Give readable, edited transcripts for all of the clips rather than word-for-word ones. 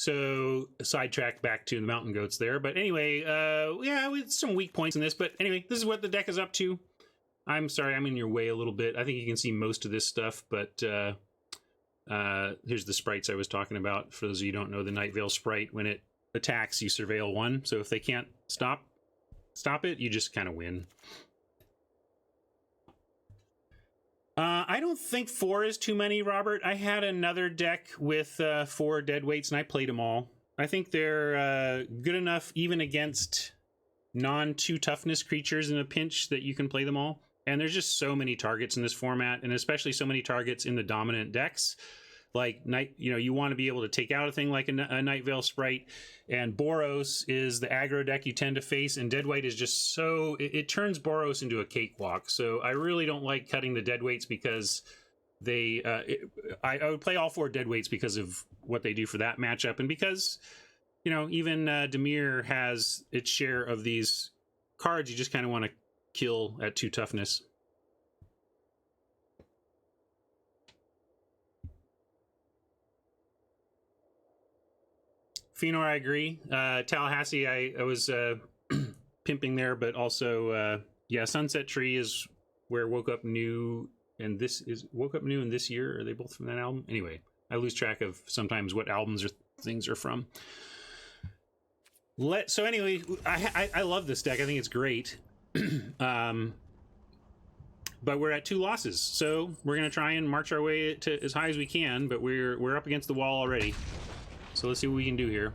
So sidetracked back to the mountain goats there. But anyway, yeah, with some weak points in this. But anyway, this is what the deck is up to. I'm sorry, I'm in your way a little bit. I think you can see most of this stuff, but here's the sprites I was talking about. For those of you who don't know, the Night Veil sprite, when it attacks, you surveil 1. So if they can't stop it, you just kind of win. I don't think 4 is too many, Robert. I had another deck with 4 deadweights, and I played them all. I think they're good enough even against non-2 toughness creatures in a pinch that you can play them all. And there's just so many targets in this format, and especially so many targets in the dominant decks. Like, you want to be able to take out a thing like a Night Veil sprite, and Boros is the aggro deck you tend to face, and Deadweight is just so... It turns Boros into a cakewalk, so I really don't like cutting the Deadweights because they... I would play all 4 Deadweights because of what they do for that matchup, and because, even Dimir has its share of these cards you just kind of want to kill at 2 toughness. Fenor, I agree. Tallahassee, I was pimping there, but also, yeah, Sunset Tree is where Woke Up New, and this is Woke Up New and This Year. Are they both from that album? Anyway, I lose track of sometimes what albums or things are from. So anyway, I love this deck. I think it's great. But we're at 2 losses, so we're going to try and march our way to as high as we can, but we're up against the wall already. So let's see what we can do here.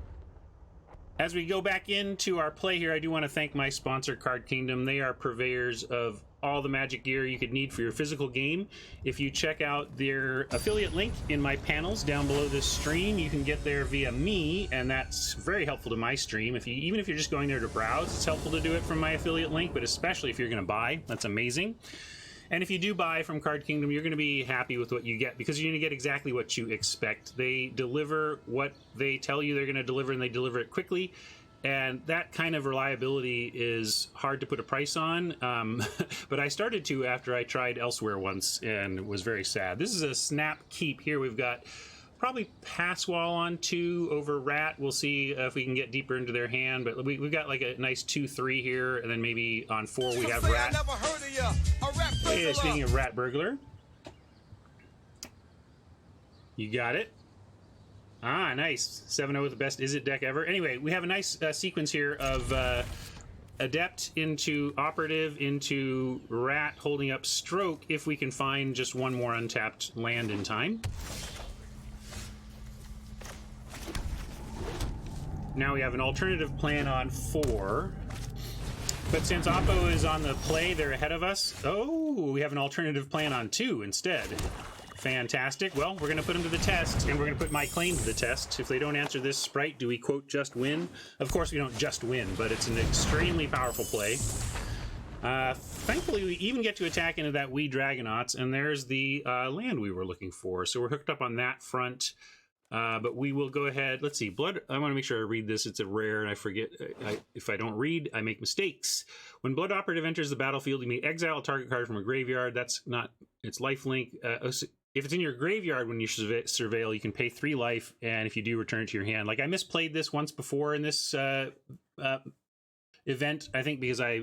As we go back into our play here, I do want to thank my sponsor, Card Kingdom. They are purveyors of all the Magic gear you could need for your physical game. If you check out their affiliate link in my panels down below this stream, you can get there via me, and that's very helpful to my stream. Even if you're just going there to browse, it's helpful to do it from my affiliate link, but especially if you're going to buy, that's amazing. And if you do buy from Card Kingdom, you're going to be happy with what you get, because you're going to get exactly what you expect. They deliver what they tell you they're going to deliver, and they deliver it quickly. And that kind of reliability is hard to put a price on. But I started to after I tried elsewhere once, and was very sad. This is a snap keep here. We've got probably pass wall on 2 over rat. We'll see if we can get deeper into their hand, but we've got like a nice 2-3 here, and then maybe on 4 we have rat. Hey, speaking of rat burglar, you got it. Ah, nice. 7-0 with the best Is It deck ever. Anyway, we have a nice sequence here of adept into operative into rat holding up stroke if we can find just one more untapped land in time. Now we have an alternative plan on 4. But since Oppo is on the play, they're ahead of us. Oh, we have an alternative plan on 2 instead. Fantastic. Well, we're going to put them to the test, and we're going to put my claim to the test. If they don't answer this sprite, do we, quote, just win? Of course we don't just win, but it's an extremely powerful play. Thankfully, we even get to attack into that Wee Dragonauts, and there's the land we were looking for. So we're hooked up on that front. But we will go ahead. Let's see. Blood. I want to make sure I read this. It's a rare, and I forget. If I don't read, I make mistakes. When Blood Operative enters the battlefield, you may exile a target card from a graveyard. That's not. It's lifelink. If it's in your graveyard when you surveil, you can pay 3 life, and if you do, return it to your hand. Like I misplayed this once before in this event, I think, because I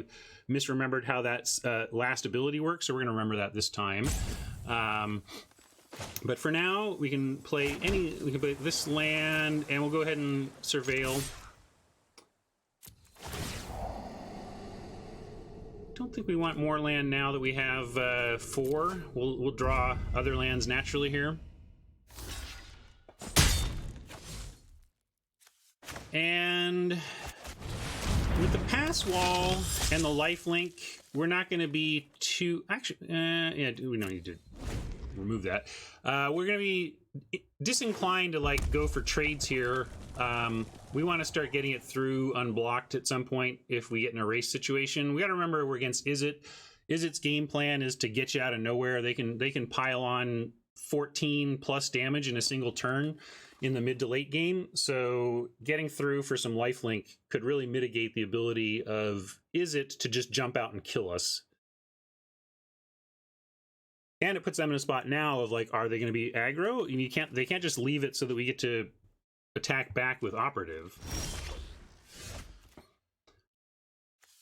misremembered how that last ability works. So we're going to remember that this time. But for now, we can play this land, and we'll go ahead and surveil. Don't think we want more land now that we have 4. We'll draw other lands naturally here. And with the pass wall and the lifelink, we're not going to be too... Actually, yeah, we don't need to remove that. We're going to be disinclined to like go for trades here. We want to start getting it through unblocked at some point if we get in a race situation. We got to remember we're against Izzet. Izzet's game plan is to get you out of nowhere. They can pile on 14 plus damage in a single turn in the mid to late game. So getting through for some lifelink could really mitigate the ability of Izzet to just jump out and kill us. And it puts them in a spot now of like, are they going to be aggro? And they can't just leave it so that we get to attack back with operative.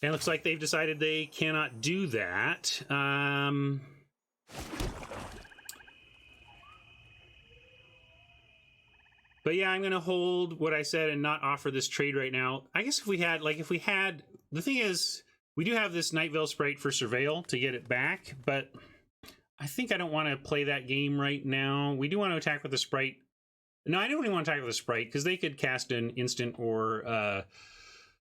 And it looks like they've decided they cannot do that. But yeah, I'm going to hold what I said and not offer this trade right now. I guess if we had, the thing is, we do have this Night Veil Sprite for Surveil to get it back, but I think I don't want to play that game right now. We do want to attack with the Sprite. No, I don't really want to attack with the Sprite, because they could cast an instant or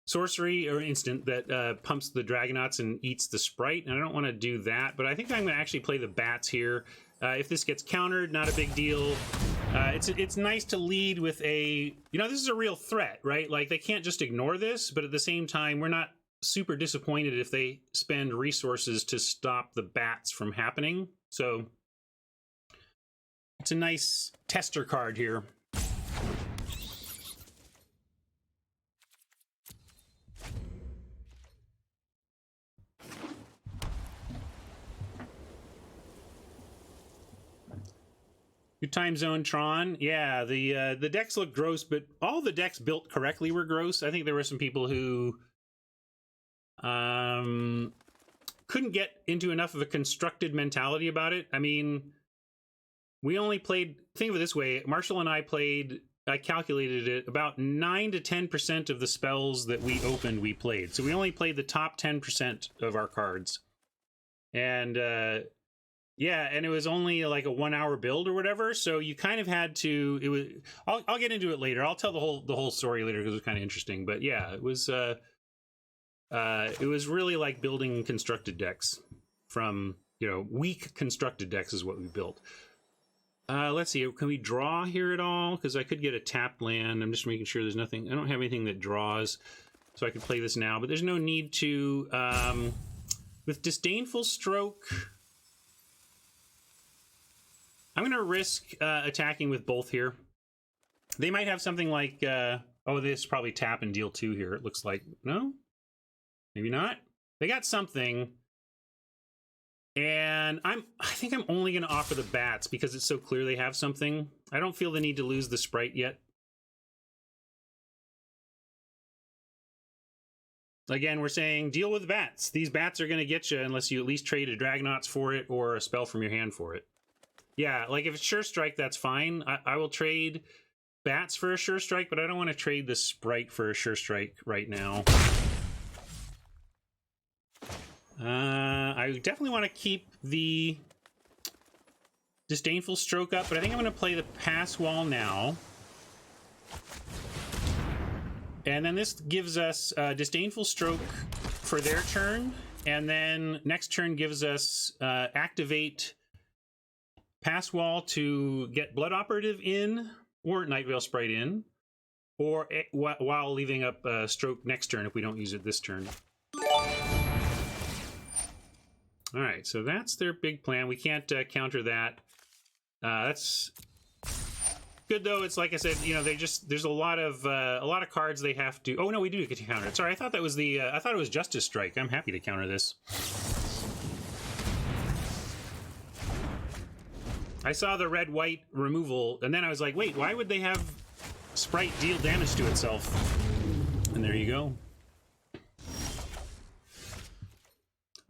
sorcery or instant that pumps the Dragonauts and eats the Sprite, and I don't want to do that, but I think I'm going to actually play the Bats here. If this gets countered, not a big deal. It's nice to lead with a, this is a real threat, right? Like, they can't just ignore this, but at the same time, we're not super disappointed if they spend resources to stop the Bats from happening. So it's a nice tester card here. Good time zone, Tron. Yeah, the decks look gross, but all the decks built correctly were gross. I think there were some people who couldn't get into enough of a constructed mentality about it. I mean, we only played, think of it this way, Marshall and I calculated it, about 9 to 10% of the spells that we opened, we played. So we only played the top 10% of our cards. And, yeah, and it was only like a 1 hour build or whatever, so you kind of had to. It was. I'll get into it later. I'll tell the whole story later because it was kind of interesting. But yeah, it was really like building constructed decks from weak constructed decks is what we built. Let's see. Can we draw here at all? Because I could get a tapped land. I'm just making sure there's nothing. I don't have anything that draws, so I could play this now. But there's no need to. With Disdainful Stroke. I'm going to risk attacking with both here. They might have something like, this probably tap and deal 2 here, it looks like. No? Maybe not? They got something. And I think I'm only going to offer the Bats because it's so clear they have something. I don't feel the need to lose the Sprite yet. Again, we're saying deal with Bats. These Bats are going to get you unless you at least trade a Dragonauts for it or a spell from your hand for it. Yeah, like if it's Sure Strike, that's fine. I will trade Bats for a Sure Strike, but I don't want to trade the Sprite for a Sure Strike right now. I definitely want to keep the Disdainful Stroke up, but I think I'm going to play the Pass Wall now. And then this gives us Disdainful Stroke for their turn, and then next turn gives us activate Pass Wall to get Blood Operative in, or Night Veil Sprite in, or while leaving up Stroke next turn if we don't use it this turn. All right, so that's their big plan. We can't counter that. That's good though. It's like I said, there's a lot of cards they have to. Oh no, we do get to counter it. Sorry, I thought that was I thought it was Justice Strike. I'm happy to counter this. I saw the red-white removal, and then I was like, wait, why would they have Sprite deal damage to itself? And there you go.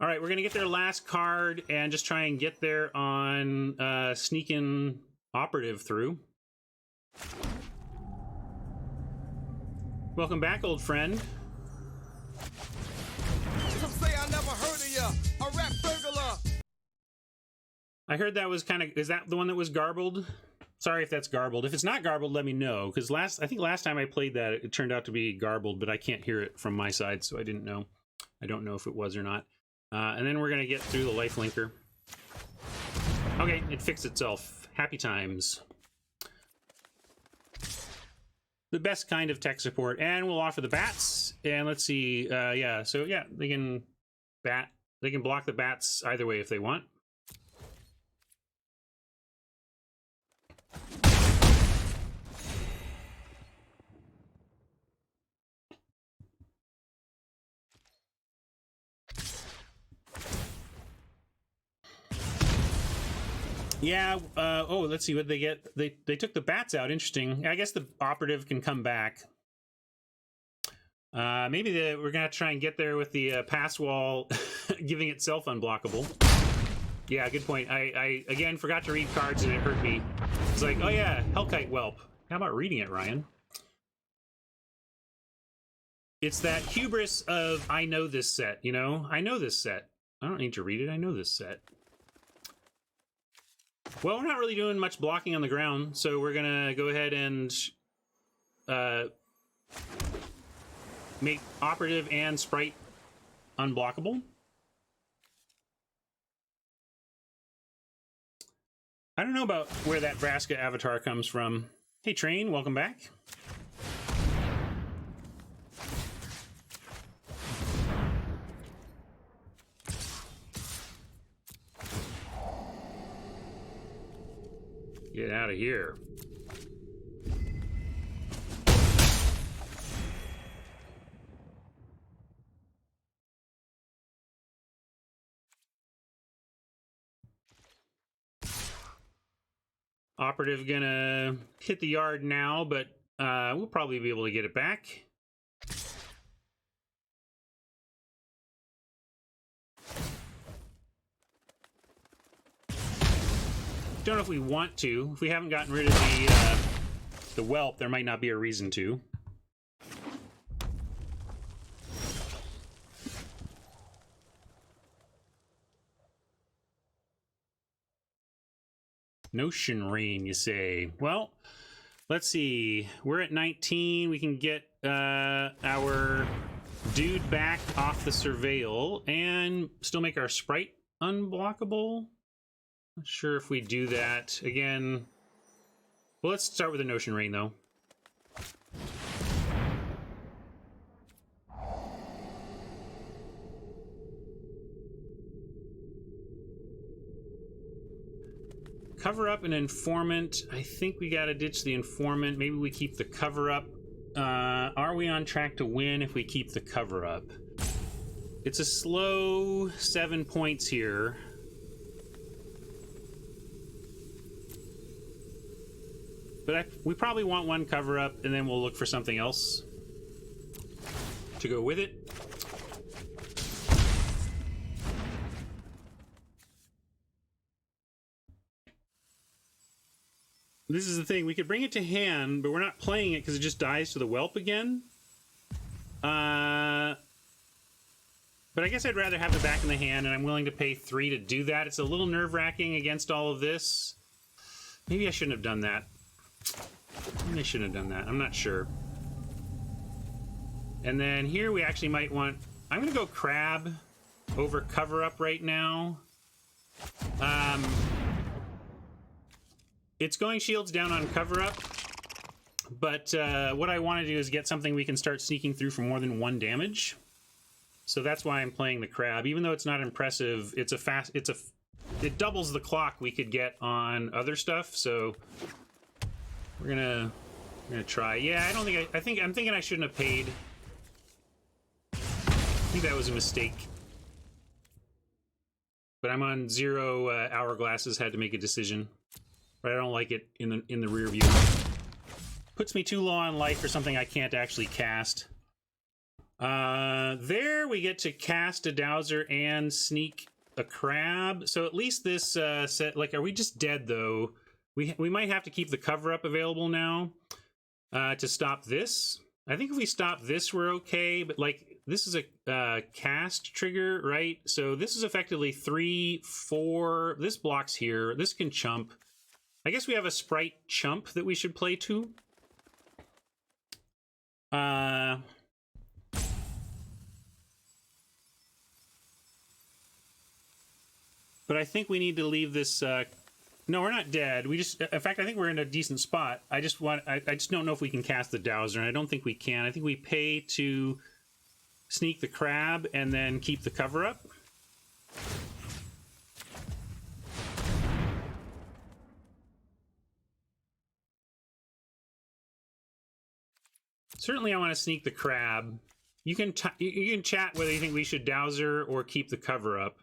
All right, we're going to get their last card and just try and get there on sneaking Operative through. Welcome back, old friend. Some say I never heard of ya, a rap burglar. I heard that was kind of... Is that the one that was garbled? Sorry if that's garbled. If it's not garbled, let me know. Because I think last time I played that, it turned out to be garbled, but I can't hear it from my side, so I didn't know. I don't know if it was or not. And then we're going to get through the lifelinker. Okay, it fixed itself. Happy times. The best kind of tech support. And we'll offer the Bats. And let's see. Yeah, so yeah, they can block the Bats either way if they want. Yeah, oh, let's see what they get. They took the bats out. Interesting. I guess the operative can come back. Maybe we're gonna try and get there with the pass wall giving itself unblockable. Yeah, good point. I again forgot to read cards and it hurt me. It's like, oh yeah, Hellkite Whelp. How about reading it, Ryan? It's that hubris of, I know this set, you know? I know this set. I don't need to read it, I know this set. Well, we're not really doing much blocking on the ground, so we're gonna go ahead and make operative and sprite unblockable. I don't know about where that Vraska avatar comes from. Hey, Train, welcome back. Get out of here. Operative gonna hit the yard now, but we'll probably be able to get it back. Don't know if we want to. If we haven't gotten rid of the whelp, there might not be a reason to. Notion Rain, you say? Well, let's see. We're at 19. We can get our dude back off the surveil and still make our sprite unblockable. Not sure if we do that. Again, well, let's start with the Notion Rain, though. Cover up an informant. I think we gotta ditch the informant. Maybe we keep the cover up. Are we on track to win if we keep the cover up? It's a slow 7 points here. But we probably want one cover up, and then we'll look for something else to go with it. This is the thing. We could bring it to hand, but we're not playing it because it just dies to the whelp again. But I guess I'd rather have it back in the hand, and I'm willing to pay 3 to do that. It's a little nerve-wracking against all of this. Maybe I shouldn't have done that. Maybe I shouldn't have done that. I'm not sure. And then here we actually might want... I'm going to go crab over cover up right now. It's going shields down on cover up. But what I want to do is get something we can start sneaking through for more than 1 damage. So that's why I'm playing the crab. Even though it's not impressive, it doubles the clock we could get on other stuff. So we're gonna try. Yeah, I'm thinking I shouldn't have paid. I think that was a mistake. But I'm on 0 hourglasses. Had to make a decision. But I don't like it in the rear view. Puts me too low on life for something I can't actually cast. There we get to cast a Dowser and sneak a crab. So at least this set, like, are we just dead though? We might have to keep the cover up available now to stop this. I think if we stop this, we're okay. But like, this is a cast trigger, right? So this is effectively 3, 4. This blocks here. This can chump. I guess we have a sprite chump that we should play too. But I think we need to leave this... no, we're not dead. We just... In fact, I think we're in a decent spot. I just don't know if we can cast the Dowser, and I don't think we can. I think we pay to sneak the crab and then keep the cover up. Certainly I want to sneak the crab. You can chat whether you think we should Dowser or keep the cover up.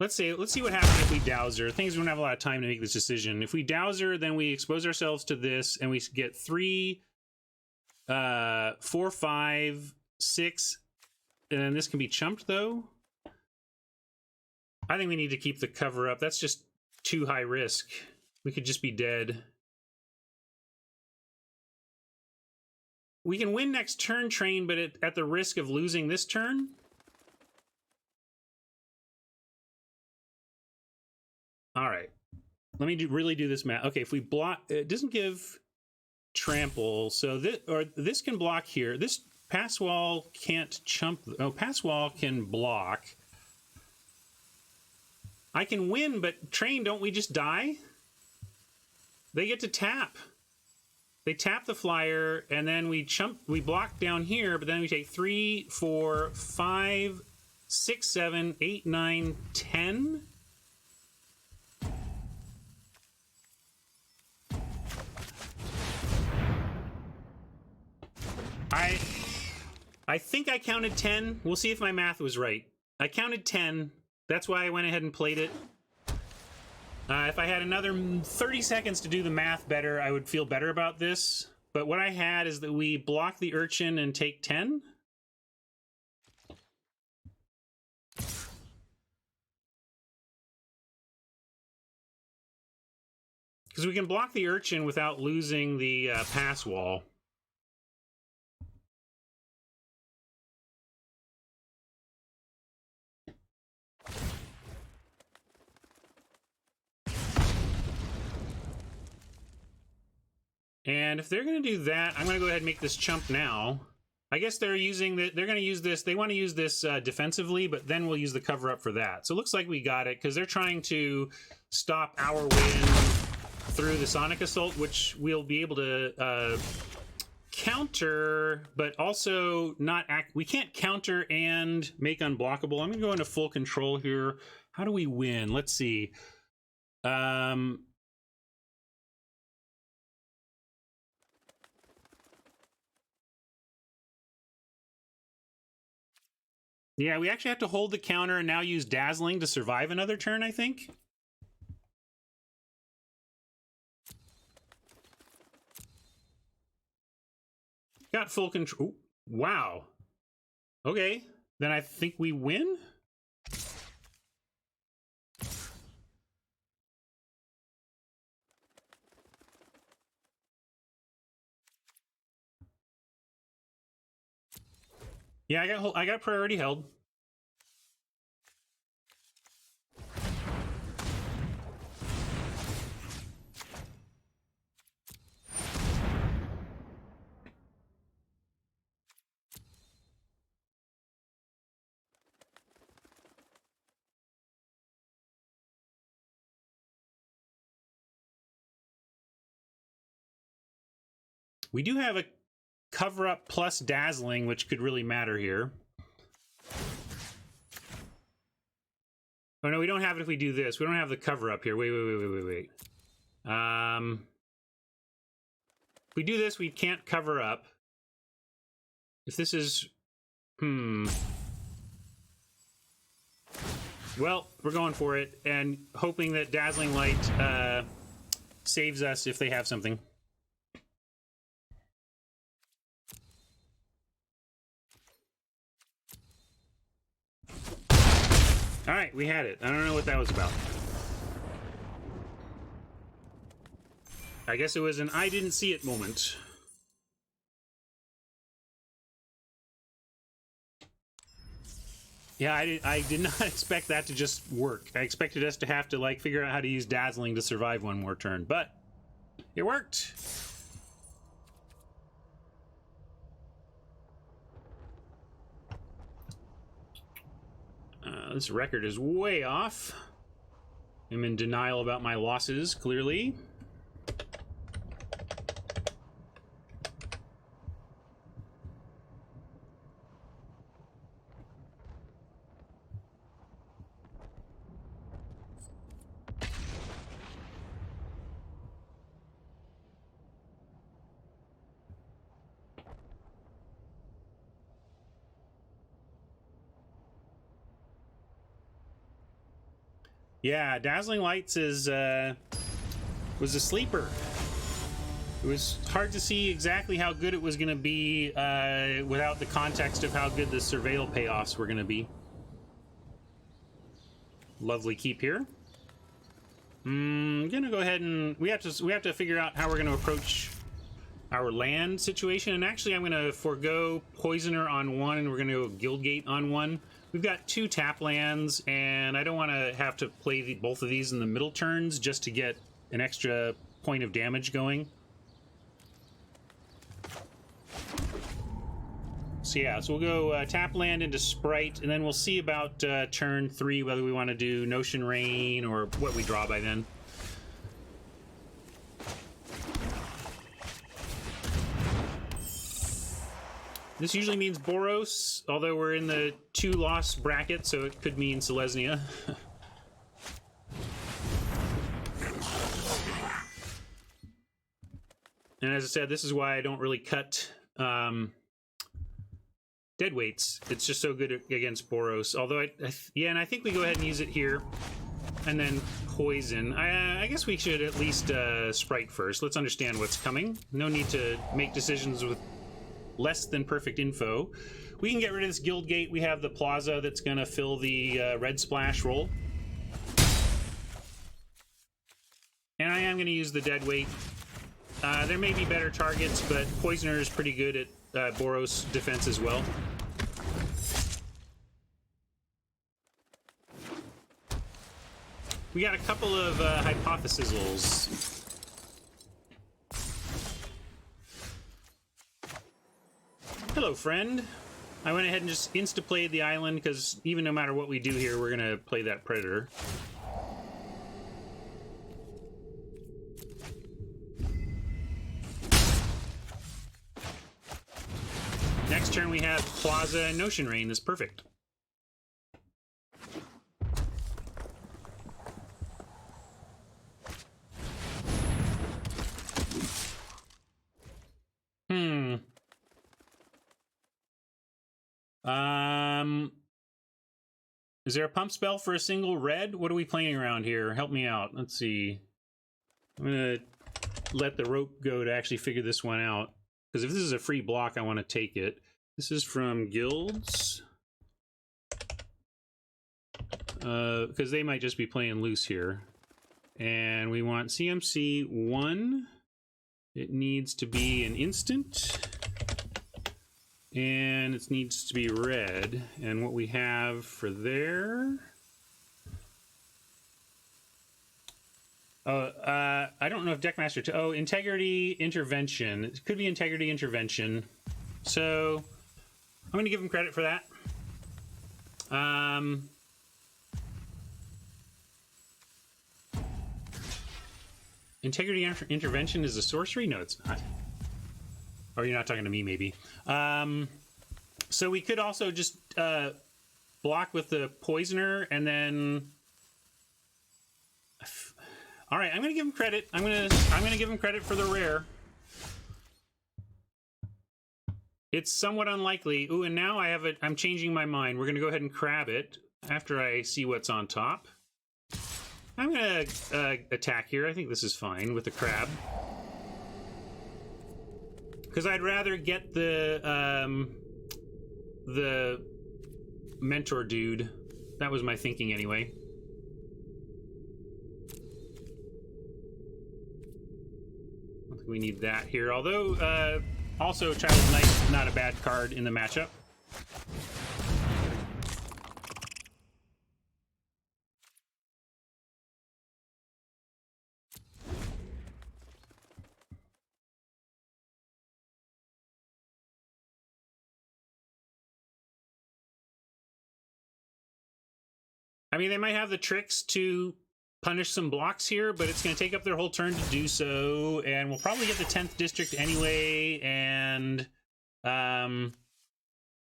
Let's see what happens if we Dowser. Things we don't have a lot of time to make this decision. If we Dowser, then we expose ourselves to this, and we get 3, 4, 5, 6, and then this can be chumped, though. I think we need to keep the cover up. That's just too high risk. We could just be dead. We can win next turn, Train, but at the risk of losing this turn. All right. Let me really do this math. Okay, if we block, it doesn't give trample, so this can block here. This pass wall can't chump. Oh, pass wall can block. I can win, but Train, don't we just die? They get to tap. They tap the flyer, and then we block down here, but then we take 3, 4, 5, 6, 7, 8, 9, 10. I think I counted 10. We'll see if my math was right. I counted 10. That's why I went ahead and played it. If I had another 30 seconds to do the math better, I would feel better about this. But what I had is that we block the urchin and take 10. Because we can block the urchin without losing the pass wall. And if they're going to do that, I'm going to go ahead and make this chump now. I guess they're using they're going to use this. They want to use this defensively, but then we'll use the cover up for that. So it looks like we got it because they're trying to stop our win through the Sonic Assault, which we'll be able to counter, but also not act. We can't counter and make unblockable. I'm going to go into full control here. How do we win? Let's see. Yeah, we actually have to hold the counter and now use Dazzling to survive another turn, I think. Got full control. Ooh, wow. Okay, then I think we win? Yeah, I got priority held. We do have a cover up plus Dazzling, which could really matter here. Oh no, we don't have it if we do this. We don't have the cover up here. Wait. If we do this, we can't cover up. If this is... Well, we're going for it, and hoping that Dazzling Light saves us if they have something. All right, we had it. I don't know what that was about. I guess it was an I didn't see it moment. Yeah, I did not expect that to just work. I expected us to have to, like, figure out how to use Dazzling to survive one more turn, but it worked. This record is way off. I'm in denial about my losses, clearly. Yeah, Dazzling Lights is was a sleeper. It was hard to see exactly how good it was going to be without the context of how good the Surveil payoffs were going to be. Lovely keep here. I'm gonna go ahead and we have to figure out how we're going to approach our land situation. And actually, I'm going to forego Poisoner on one, and we're going to go Guildgate on one. We've got 2 tap lands, and I don't want to have to play both of these in the middle turns just to get an extra point of damage going. So yeah, so we'll go tap land into Sprite, and then we'll see about turn 3 whether we want to do Notion Rain or what we draw by then. This usually means Boros, although we're in the 2-loss bracket, so it could mean Selesnya. And as I said, this is why I don't really cut dead weights. It's just so good against Boros. Although, yeah, and I think we go ahead and use it here. And then Poison. I guess we should at least Sprite first. Let's understand what's coming. No need to make decisions with less than perfect info. We can get rid of this Guildgate. We have the Plaza that's going to fill the red splash role. And I am going to use the dead weight. There may be better targets, but Poisoner is pretty good at Boros defense as well. We got a couple of hypothesizals. Hello, friend. I went ahead and just insta-played the island because even no matter what we do here, we're going to play that Predator. Next turn we have Plaza and Notion Rain. That's perfect. Is there a pump spell for a single red? What are we playing around here? Help me out. Let's see. I'm gonna let the rope go to actually figure this one out. Because if this is a free block, I want to take it. This is from Guilds. Because they might just be playing loose here. And we want CMC 1. It needs to be an instant. And it needs to be red. And what we have for there... I don't know if Deckmaster... Oh, Integrity Intervention. It could be Integrity Intervention. So, I'm going to give him credit for that. Integrity Intervention is a sorcery? No, it's not. Or you're not talking to me, maybe. So we could also just block with the Poisoner, and then... All right, I'm gonna give him credit. I'm gonna give him credit for the rare. It's somewhat unlikely. Ooh, and now I have it. I'm changing my mind. We're gonna go ahead and crab it after I see what's on top. I'm gonna attack here. I think this is fine with the crab. Because I'd rather get the mentor dude. That was my thinking anyway. I don't think we need that here. Although, also Child's Knight, not a bad card in the matchup. I mean, they might have the tricks to punish some blocks here, but it's going to take up their whole turn to do so, and we'll probably get the 10th district anyway, and I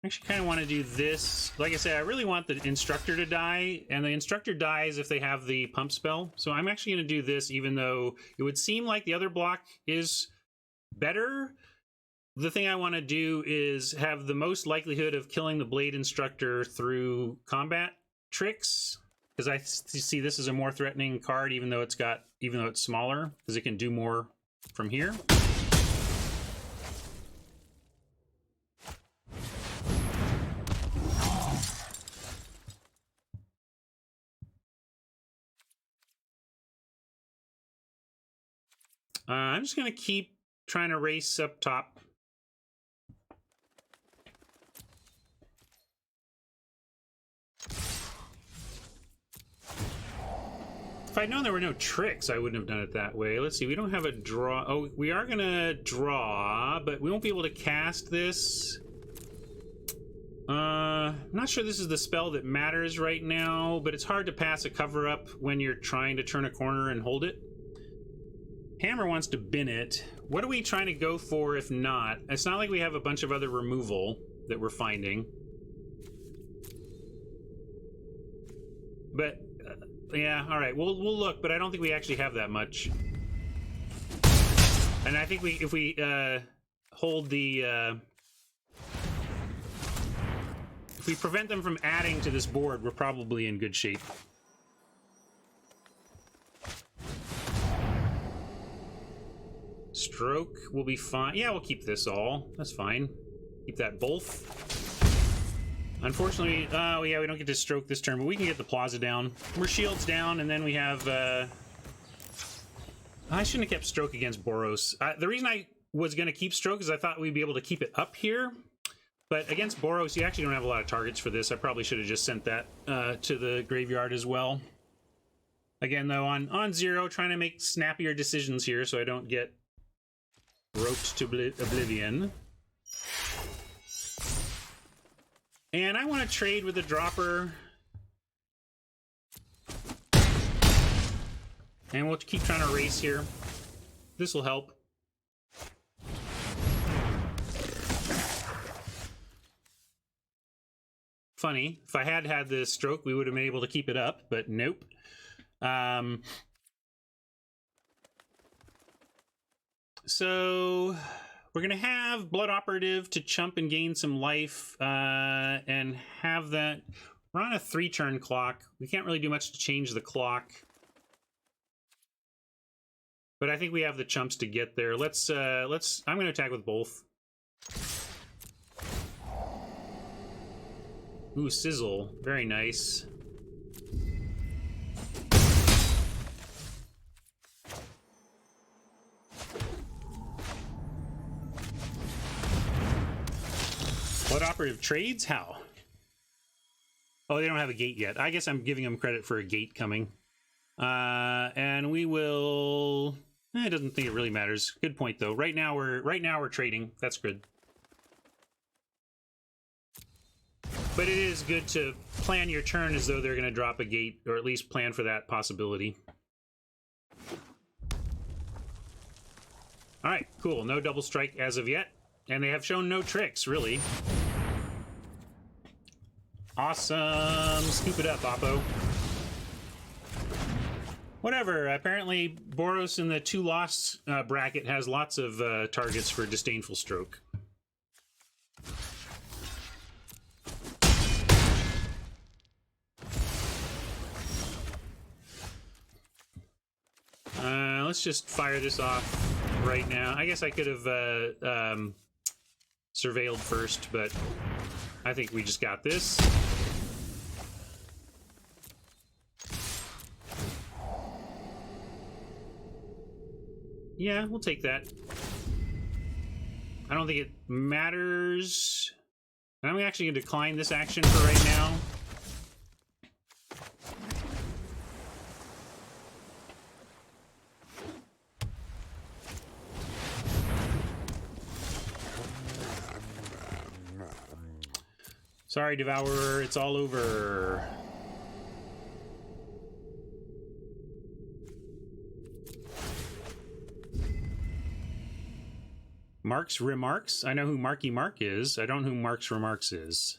actually kind of want to do this. Like I said, I really want the instructor to die, and the instructor dies if they have the pump spell, so I'm actually going to do this, even though it would seem like the other block is better. The thing I want to do is have the most likelihood of killing the blade instructor through combat tricks. Because I see this as a more threatening card, even though it's smaller, because it can do more from here. I'm just going to keep trying to race up top. If I'd known there were no tricks, I wouldn't have done it that way. Let's see, we don't have a draw. Oh, we are going to draw, but we won't be able to cast this. I'm not sure this is the spell that matters right now, but it's hard to pass a cover-up when you're trying to turn a corner and hold it. Hammer wants to bin it. What are we trying to go for if not? It's not like we have a bunch of other removal that we're finding. But, yeah, alright, we'll look, but I don't think we actually have that much. And I think if we hold the... if we prevent them from adding to this board, we're probably in good shape. Stroke will be fine. Yeah, we'll keep this all. That's fine. Keep that both. Unfortunately, oh yeah, we don't get to stroke this turn, but we can get the plaza down. We're shields down, and then we have... I shouldn't have kept stroke against Boros. The reason I was going to keep stroke is I thought we'd be able to keep it up here. But against Boros, you actually don't have a lot of targets for this. I probably should have just sent that to the graveyard as well. Again, though, on 0, trying to make snappier decisions here so I don't get roped to oblivion. And I want to trade with the dropper. And we'll keep trying to race here. This will help. Funny, if I had had the stroke, we would have been able to keep it up, but nope. So we're going to have Blood Operative to chump and gain some life and have that. We're on a 3-turn clock. We can't really do much to change the clock. But I think we have the chumps to get there. I'm going to attack with both. Ooh, sizzle. Very nice. Blood Operative trades? How? Oh, they don't have a gate yet. I guess I'm giving them credit for a gate coming. And we will... I don't think it really matters. Good point, though. Right now we're trading. That's good. But it is good to plan your turn as though they're going to drop a gate, or at least plan for that possibility. Alright, cool. No double strike as of yet. And they have shown no tricks, really. Awesome. Scoop it up, Oppo. Whatever. Apparently, Boros in the 2 loss bracket has lots of targets for Disdainful Stroke. Let's just fire this off right now. I guess I could have surveilled first, but I think we just got this. Yeah, we'll take that. I don't think it matters. I'm actually going to decline this action for right now. Sorry, Devourer, it's all over. Mark's Remarks? I know who Marky Mark is. I don't know who Mark's Remarks is.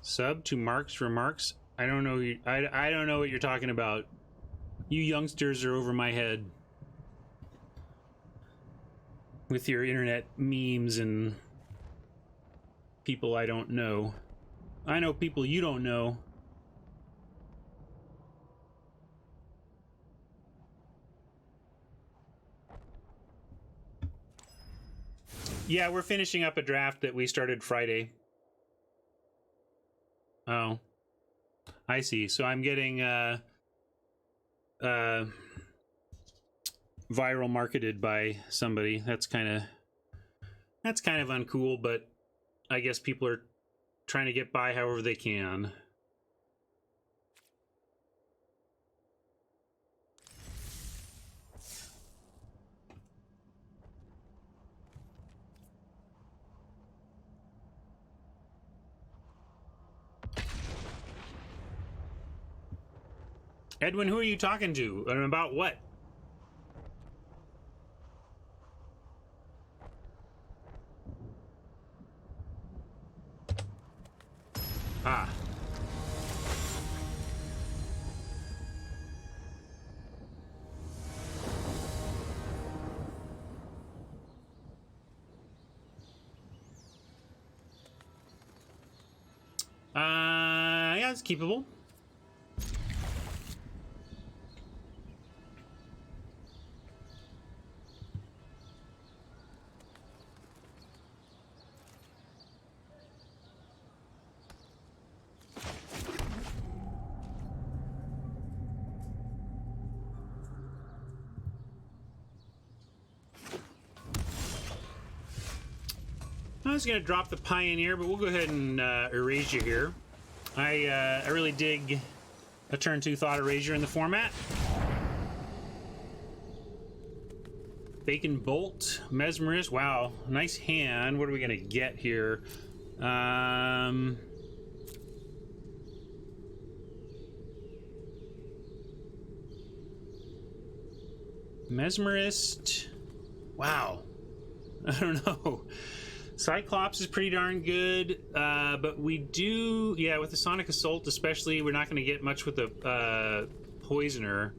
Sub to Mark's remarks. I don't know. I don't know what you're talking about. You youngsters are over my head with your internet memes and people I don't know. I know people you don't know. Yeah, we're finishing up a draft that we started Friday. Oh, I see. So I'm getting viral marketed by somebody. That's kind of uncool, but I guess people are trying to get by however they can. Edwin, who are you talking to? And about what? Ah. Yeah, it's keepable. I was going to drop the Pioneer, but we'll go ahead and erase you here. I really dig a turn 2 Thought Erasure in the format. Bacon Bolt, Mesmerist. Wow, nice hand. What are we going to get here? Mesmerist. Wow. I don't know. Cyclops is pretty darn good, but we do, yeah, with the Sonic Assault especially, we're not going to get much with the Poisoner.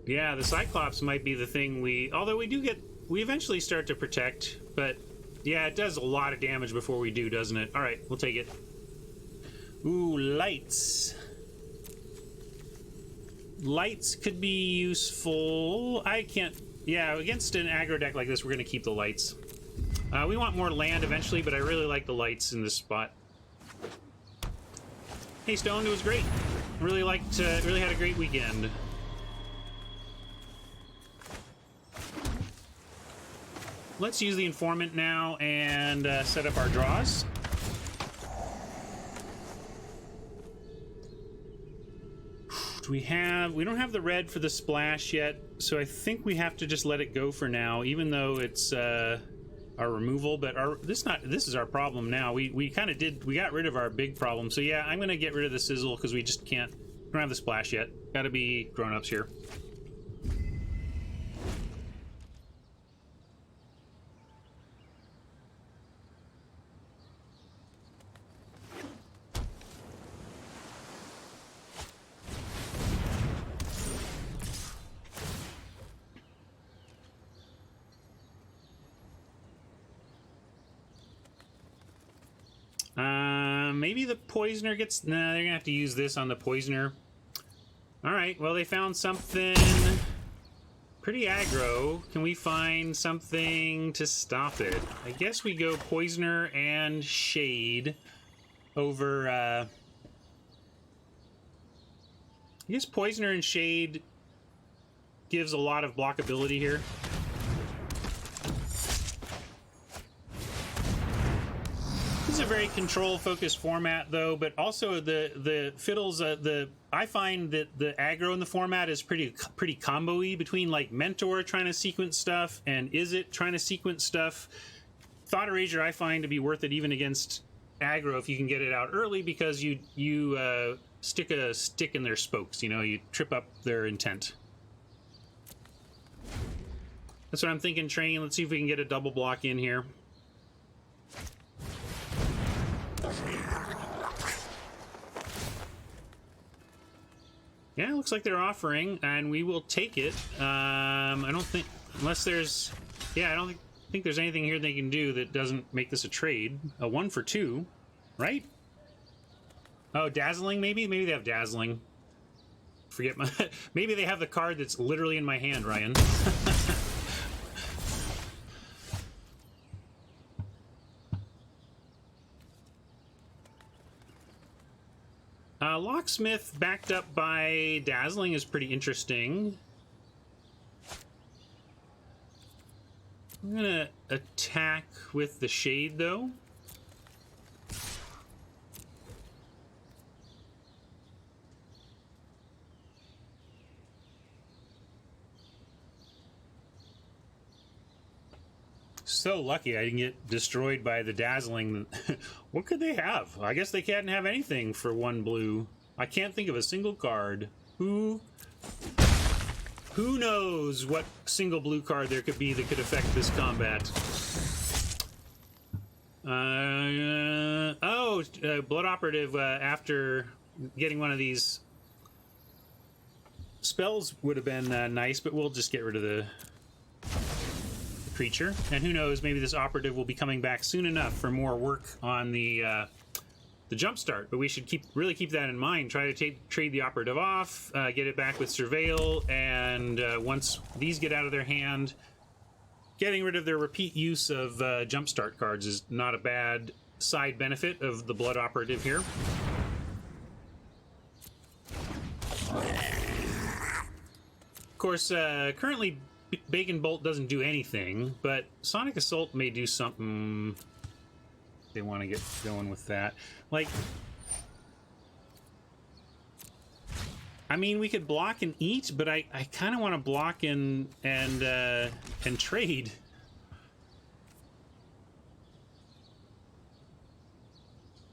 Yeah, the Cyclops might be the thing although we eventually start to protect, but yeah, it does a lot of damage before we do, doesn't it? All right, we'll take it. Ooh, lights. Lights could be useful. I can't... Yeah, against an aggro deck like this, we're going to keep the lights. We want more land eventually, but I really like the lights in this spot. Hey, Stone, it was great. Really had a great weekend. Let's use the Informant now and set up our draws. We don't have the red for the splash yet, so I think we have to just let it go for now, even though it's our removal. But this is our problem now. We got rid of our big problem. So yeah, I'm gonna get rid of the sizzle because we just can't. We don't have the splash yet. Got to be grown-ups here. Maybe the Poisoner gets... Nah, they're gonna have to use this on the Poisoner. Alright, well, they found something pretty aggro. Can we find something to stop it? I guess we go Poisoner and Shade over... I guess Poisoner and Shade gives a lot of blockability here. This is a very control-focused format, though, but also the fiddles. I find that the aggro in the format is pretty combo-y between like Mentor trying to sequence stuff and Is It trying to sequence stuff. Thought Erasure I find to be worth it even against aggro if you can get it out early, because you stick a stick in their spokes. You know, you trip up their intent. That's what I'm thinking, Train. Let's see if we can get a double block in here. Yeah, it looks like they're offering, and we will take it. I don't think, unless there's, yeah, I don't think there's anything here they can do that doesn't make this a trade. A 1 for 2, right? Oh, Dazzling, maybe? Maybe they have Dazzling. Forget my... Maybe they have the card that's literally in my hand, Ryan. Locksmith backed up by Dazzling is pretty interesting. I'm gonna attack with the Shade, though. So lucky I didn't get destroyed by the Dazzling. What could they have? I guess they can't have anything for 1 blue. I can't think of a single card. Who knows what single blue card there could be that could affect this combat? Blood Operative, after getting one of these spells would have been nice, but we'll just get rid of the creature. And who knows, maybe this Operative will be coming back soon enough for more work on the Jumpstart, but we should really keep that in mind. Try to trade the Operative off, get it back with Surveil, and once these get out of their hand, getting rid of their repeat use of Jumpstart cards is not a bad side benefit of the Blood Operative here. Of course, currently Bacon Bolt doesn't do anything, but Sonic Assault may do something. They want to get going with that. Like, I mean, we could block and eat, but I kind of want to block and trade.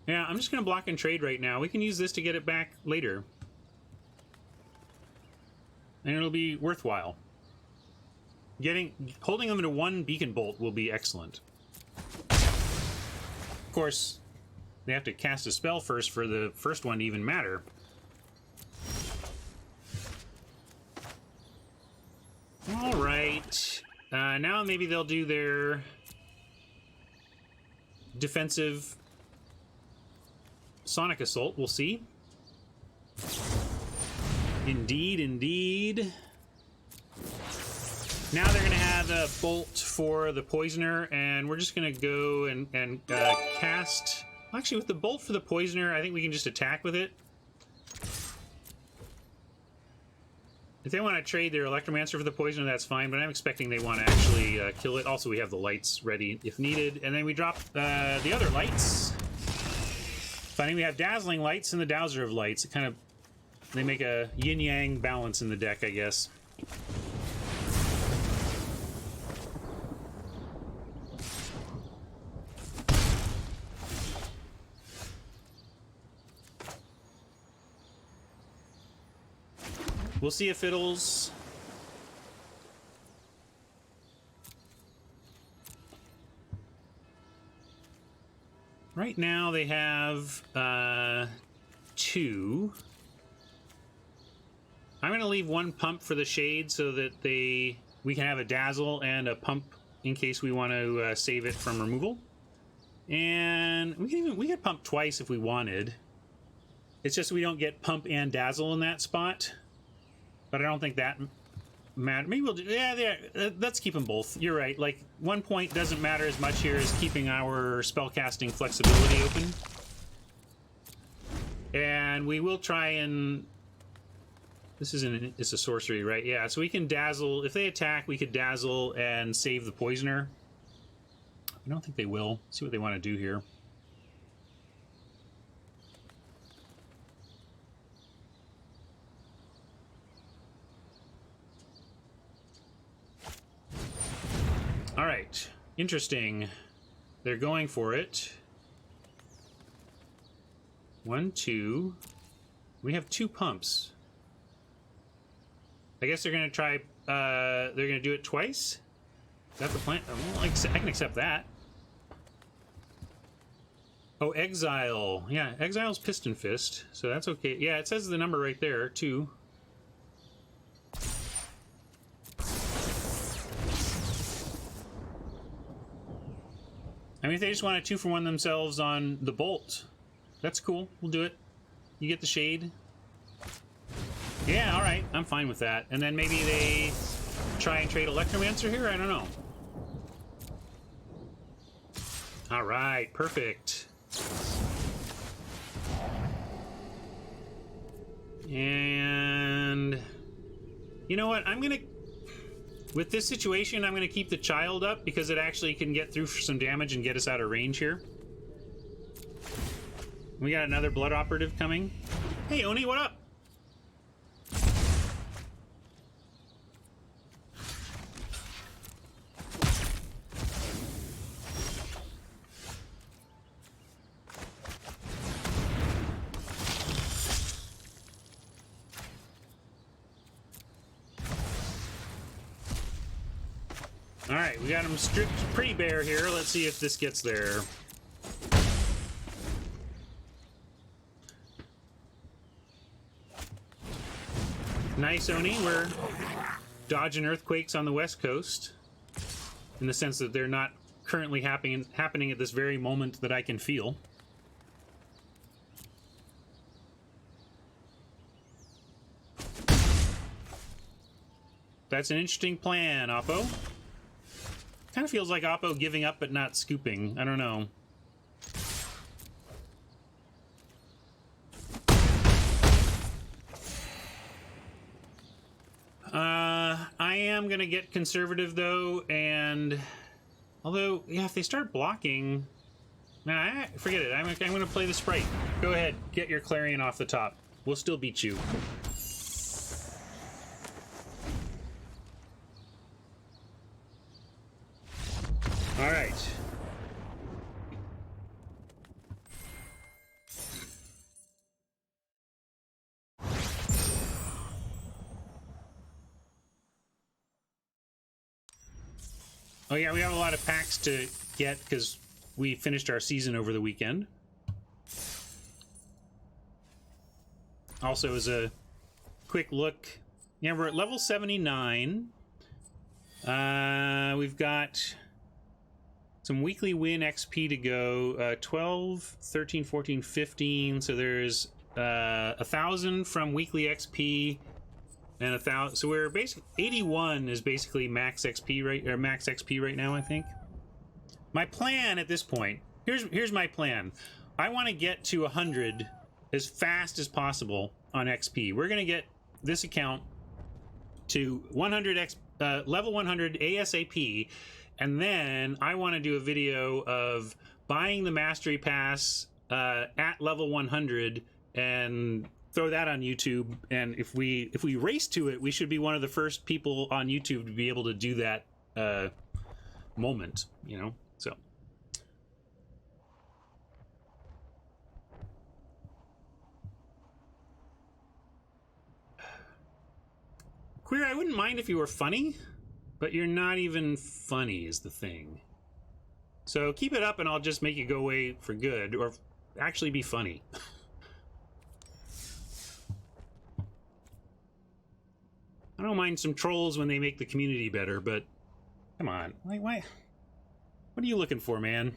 Yeah, I'm just going to block and trade right now. We can use this to get it back later. And it'll be worthwhile. Holding them to 1 Beacon Bolt will be excellent. Of course, they have to cast a spell first for the first one to even matter. Alright. Now maybe they'll do their defensive Sonic Assault. We'll see. Indeed, indeed. Now they're going to have a Bolt for the Poisoner, and we're just going to go and cast... Actually, with the Bolt for the Poisoner, I think we can just attack with it. If they want to trade their Electromancer for the Poisoner, that's fine, but I'm expecting they want to actually kill it. Also, we have the lights ready if needed. And then we drop the other lights. Finding we have Dazzling Lights and the Dowser of Lights. It kind of... They make a yin-yang balance in the deck, I guess. We'll see if Fiddles... Right now they have 2. I'm going to leave 1 pump for the Shade so that we can have a Dazzle and a pump in case we want to save it from removal. And we could pump twice if we wanted. It's just we don't get pump and Dazzle in that spot. But I don't think that matters. Maybe we'll do... Yeah, let's keep them both. You're right. Like, 1 point doesn't matter as much here as keeping our spellcasting flexibility open. And we will try and... This isn't... It's a sorcery, right? Yeah, so we can Dazzle... If they attack, we could Dazzle and save the Poisoner. I don't think they will. See what they want to do here. All right, interesting. They're going for it. 1, 2. We have 2 pumps. I guess they're going to try... they're going to do it twice? that the plan? Well, I can accept that. Oh, Exile. Yeah, Exile's Piston Fist, so that's okay. Yeah, it says the number right there, 2. I mean, if they just want a 2-for-1 themselves on the Bolt, that's cool. We'll do it. You get the Shade. Yeah, alright. I'm fine with that. And then maybe they try and trade Electromancer here? I don't know. Alright, perfect. And you know what? I'm gonna, with this situation, I'm gonna keep the Child up because it actually can get through for some damage and get us out of range here. We got another Blood Operative coming. Hey, Oni, what up? Alright, we got him stripped pretty bare here. Let's see if this gets there. Nice, Oni. We're dodging earthquakes on the west coast. In the sense that they're not currently happening at this very moment that I can feel. That's an interesting plan, Oppo. Kind of feels like Oppo giving up but not scooping. I don't know. I am gonna get conservative though, and although, yeah, if they start blocking, nah, forget it. I'm gonna play the Sprite. Go ahead, get your Clarion off the top. We'll still beat you. All right. Oh yeah, we have a lot of packs to get because we finished our season over the weekend. Also, as a quick look, yeah, we're at level 79. We've got some weekly win XP to go. 12, 13, 14, 15. So there's 1,000 from weekly XP. And 1,000, so we're basically 81 is basically max XP right now, I think. My plan at this point, here's my plan. I want to get to 100 as fast as possible on XP. We're gonna get this account to 100 level 100 ASAP, and then I want to do a video of buying the Mastery Pass at level 100 and throw that on YouTube. And if we race to it, we should be one of the first people on YouTube to be able to do that moment, you know. So Queer, I wouldn't mind if you were funny, but you're not even funny is the thing. So keep it up and I'll just make you go away for good, or actually be funny. I don't mind some trolls when they make the community better, but come on. Why? What are you looking for, man?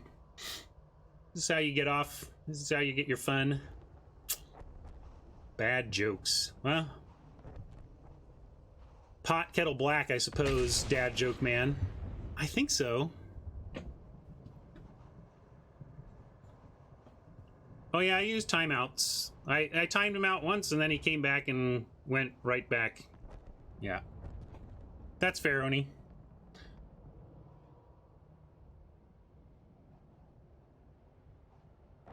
This is how you get off. This is how you get your fun. Bad jokes. Well, pot kettle black, I suppose, dad joke man. I think so. Oh yeah, I used timeouts. I timed him out once and then he came back and went right back. Yeah. That's fair, Oni.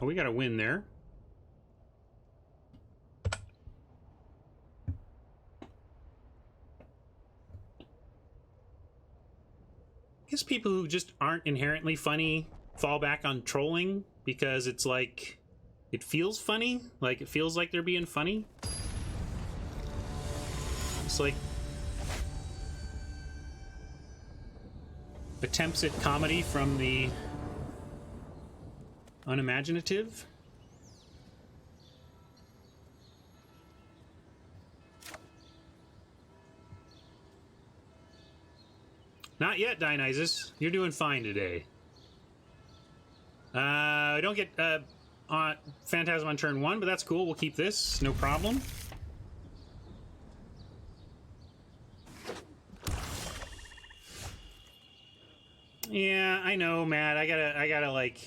Oh, we got a win there. I guess people who just aren't inherently funny fall back on trolling because it's like, it feels funny. Like, it feels like they're being funny. It's like, attempts at comedy from the unimaginative. Not yet, Dionysus. You're doing fine today. I don't get Phantasm on turn 1, but that's cool. We'll keep this. No problem. Yeah, I know, Matt. I gotta like...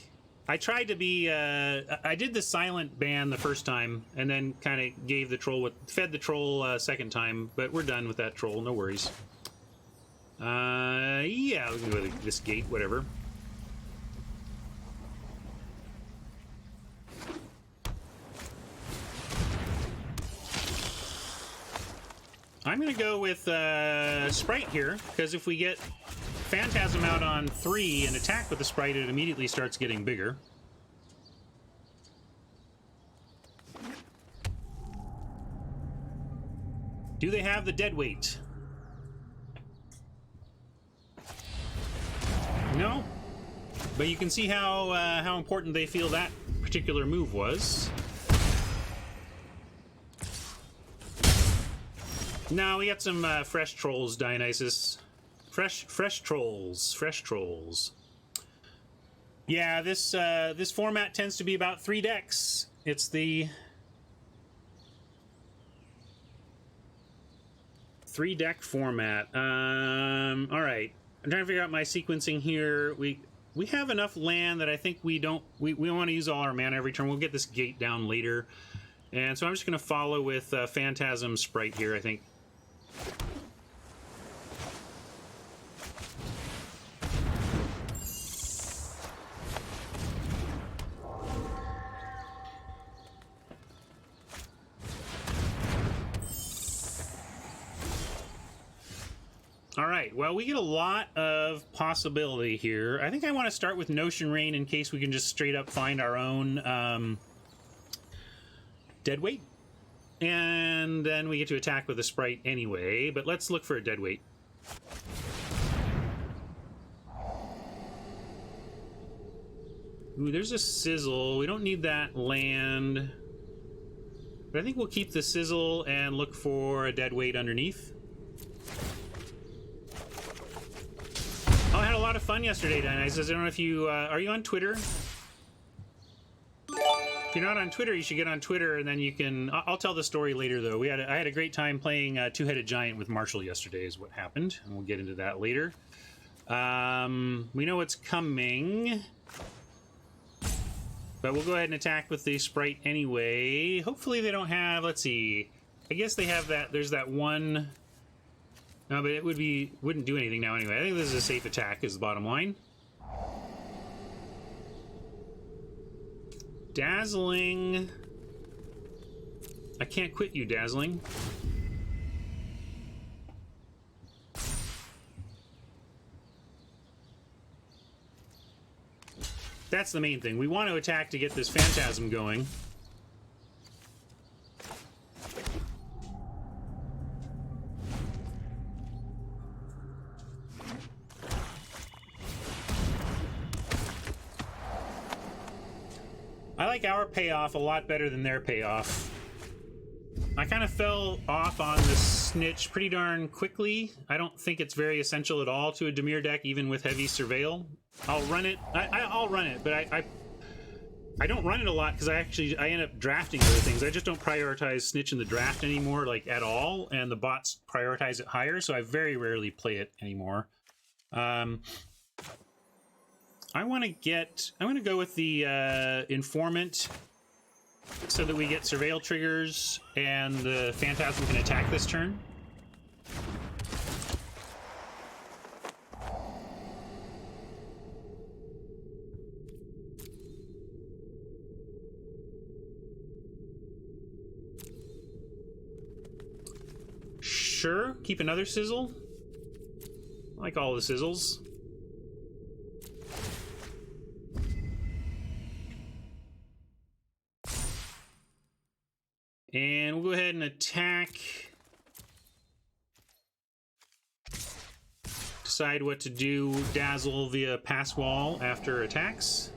I tried to be... I did the silent ban the first time, and then kind of gave the troll... fed the troll second time, but we're done with that troll. No worries. Yeah, we can go to this gate, whatever. I'm going to go with Sprite here, because if we get Phantasm out on 3 and attack with the Sprite, it immediately starts getting bigger. Do they have the dead weight? No, but you can see how important they feel that particular move was. No, we got some fresh trolls, Dionysus. Fresh trolls. Yeah, this format tends to be about 3 decks. It's the 3-deck format. All right. I'm trying to figure out my sequencing here. We have enough land that I think we don't want to use all our mana every turn. We'll get this gate down later, and so I'm just going to follow with Phantasm Sprite here, I think. All right, well, we get a lot of possibility here. I think I want to start with Notion Rain in case we can just straight up find our own deadweight. And then we get to attack with a Sprite anyway, but let's look for a deadweight. Ooh, there's a Sizzle. We don't need that land. But I think we'll keep the Sizzle and look for a deadweight underneath. Oh, I had a lot of fun yesterday, Dionysus. I don't know if you... are you on Twitter? If you're not on Twitter, you should get on Twitter, and then you can... I'll tell the story later, though. I had a great time playing Two-Headed Giant with Marshall yesterday is what happened, and we'll get into that later. We know what's coming, but we'll go ahead and attack with the Sprite anyway. Hopefully they don't have... Let's see. I guess they have that... There's that one... No, but it wouldn't do anything now anyway. I think this is a safe attack, is the bottom line. Dazzling. I can't quit you, Dazzling. That's the main thing. We want to attack to get this Phantasm going. I like our payoff a lot better than their payoff. I kind of fell off on the Snitch pretty darn quickly. I don't think it's very essential at all to a Dimir deck, even with heavy Surveil. I'll run it. I'll run it, but I don't run it a lot because I end up drafting other things. I just don't prioritize Snitch in the draft anymore, like at all, and the bots prioritize it higher, so I very rarely play it anymore. I want to go with the Informant so that we get Surveil triggers and the Phantasm can attack this turn. Sure, keep another Sizzle. I like all the Sizzles. And we'll go ahead and attack to decide what to do. Dazzle via pass wall after attacks.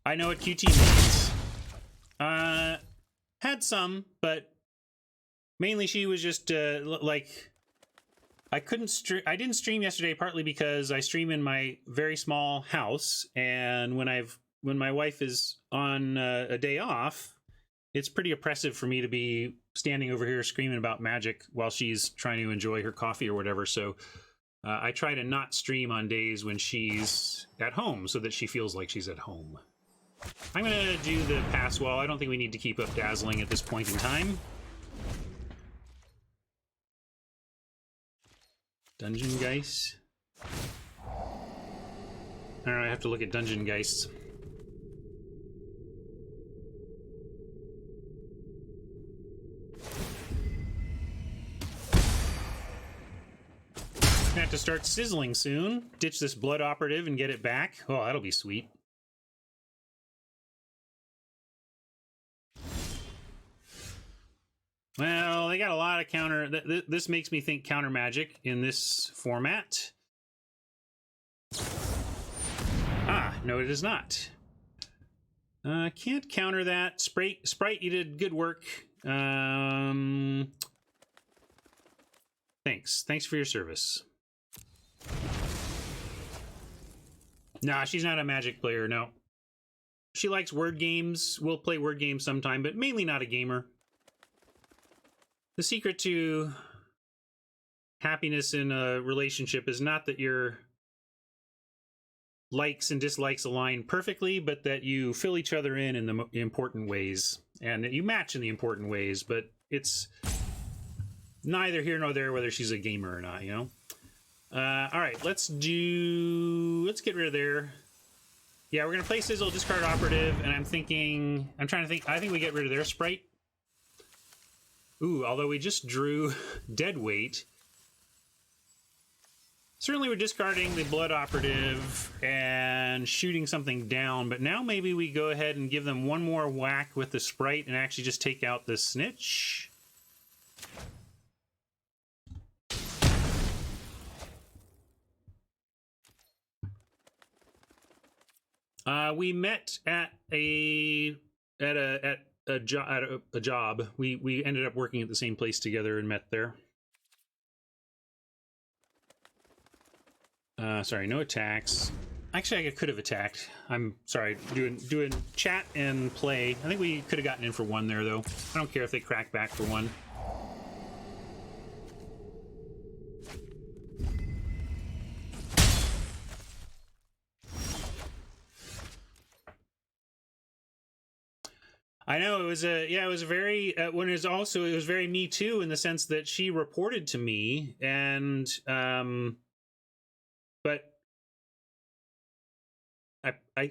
I know what QT means. Had some, but mainly she was just like, I didn't stream yesterday partly because I stream in my very small house, and when my wife is on a day off, it's pretty oppressive for me to be standing over here screaming about Magic while she's trying to enjoy her coffee or whatever. So I try to not stream on days when she's at home so that she feels like she's at home. I'm going to do the pass wall. I don't think we need to keep up dazzling at this point in time. Dungeon Geist. Alright, I have to look at Dungeon Geists. Gonna have to start sizzling soon. Ditch this Blood Operative and get it back. Oh, that'll be sweet. Well, they got a lot of counter... This makes me think counter magic in this format. Ah, no, it is not. Can't counter that. Sprite, you did good work. Thanks. Thanks for your service. Nah, she's not a Magic player, no. She likes word games. We'll play word games sometime, but mainly not a gamer. The secret to happiness in a relationship is not that your likes and dislikes align perfectly, but that you fill each other in the important ways, and that you match in the important ways, but it's neither here nor there whether she's a gamer or not, you know? All right, let's get rid of there. Yeah, we're going to play Sizzle, discard Operative, and I think we get rid of their Sprite. Ooh, although we just drew Deadweight. Certainly we're discarding the Blood Operative and shooting something down, but now maybe we go ahead and give them one more whack with the Sprite and actually just take out the Snitch. We met at a job. We ended up working at the same place together and met there. Sorry, no attacks. Actually, I could have attacked. I'm sorry, doing chat and play. I think we could have gotten in for one there, though. I don't care if they crack back for one. I know it was very it was very me too, in the sense that she reported to me, and but I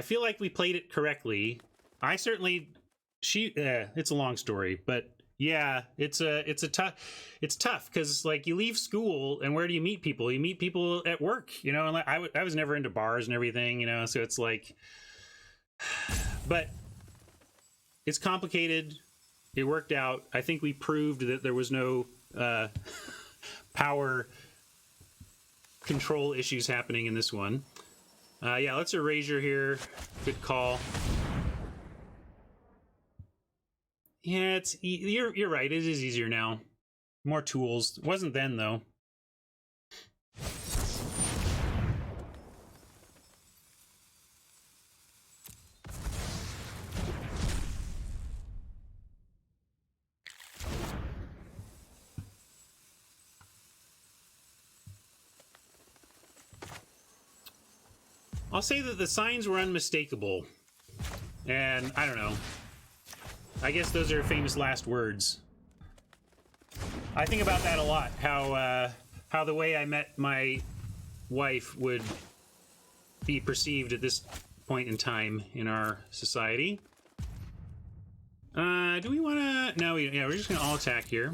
feel like we played it correctly. It's a long story, but yeah, it's tough because, like, you leave school and where do you meet people? You meet people at work, you know. And like, I was never into bars and everything, you know, so it's like, but it's complicated. It worked out. I think we proved that there was no power control issues happening in this one. Yeah, let's erasure here. Good call. Yeah, you're right. It is easier now. More tools. It wasn't then, though. I'll say that the signs were unmistakable. And I don't know. I guess those are famous last words. I think about that a lot. How the way I met my wife would be perceived at this point in time in our society. Do we want to? No, yeah, we're just going to all attack here.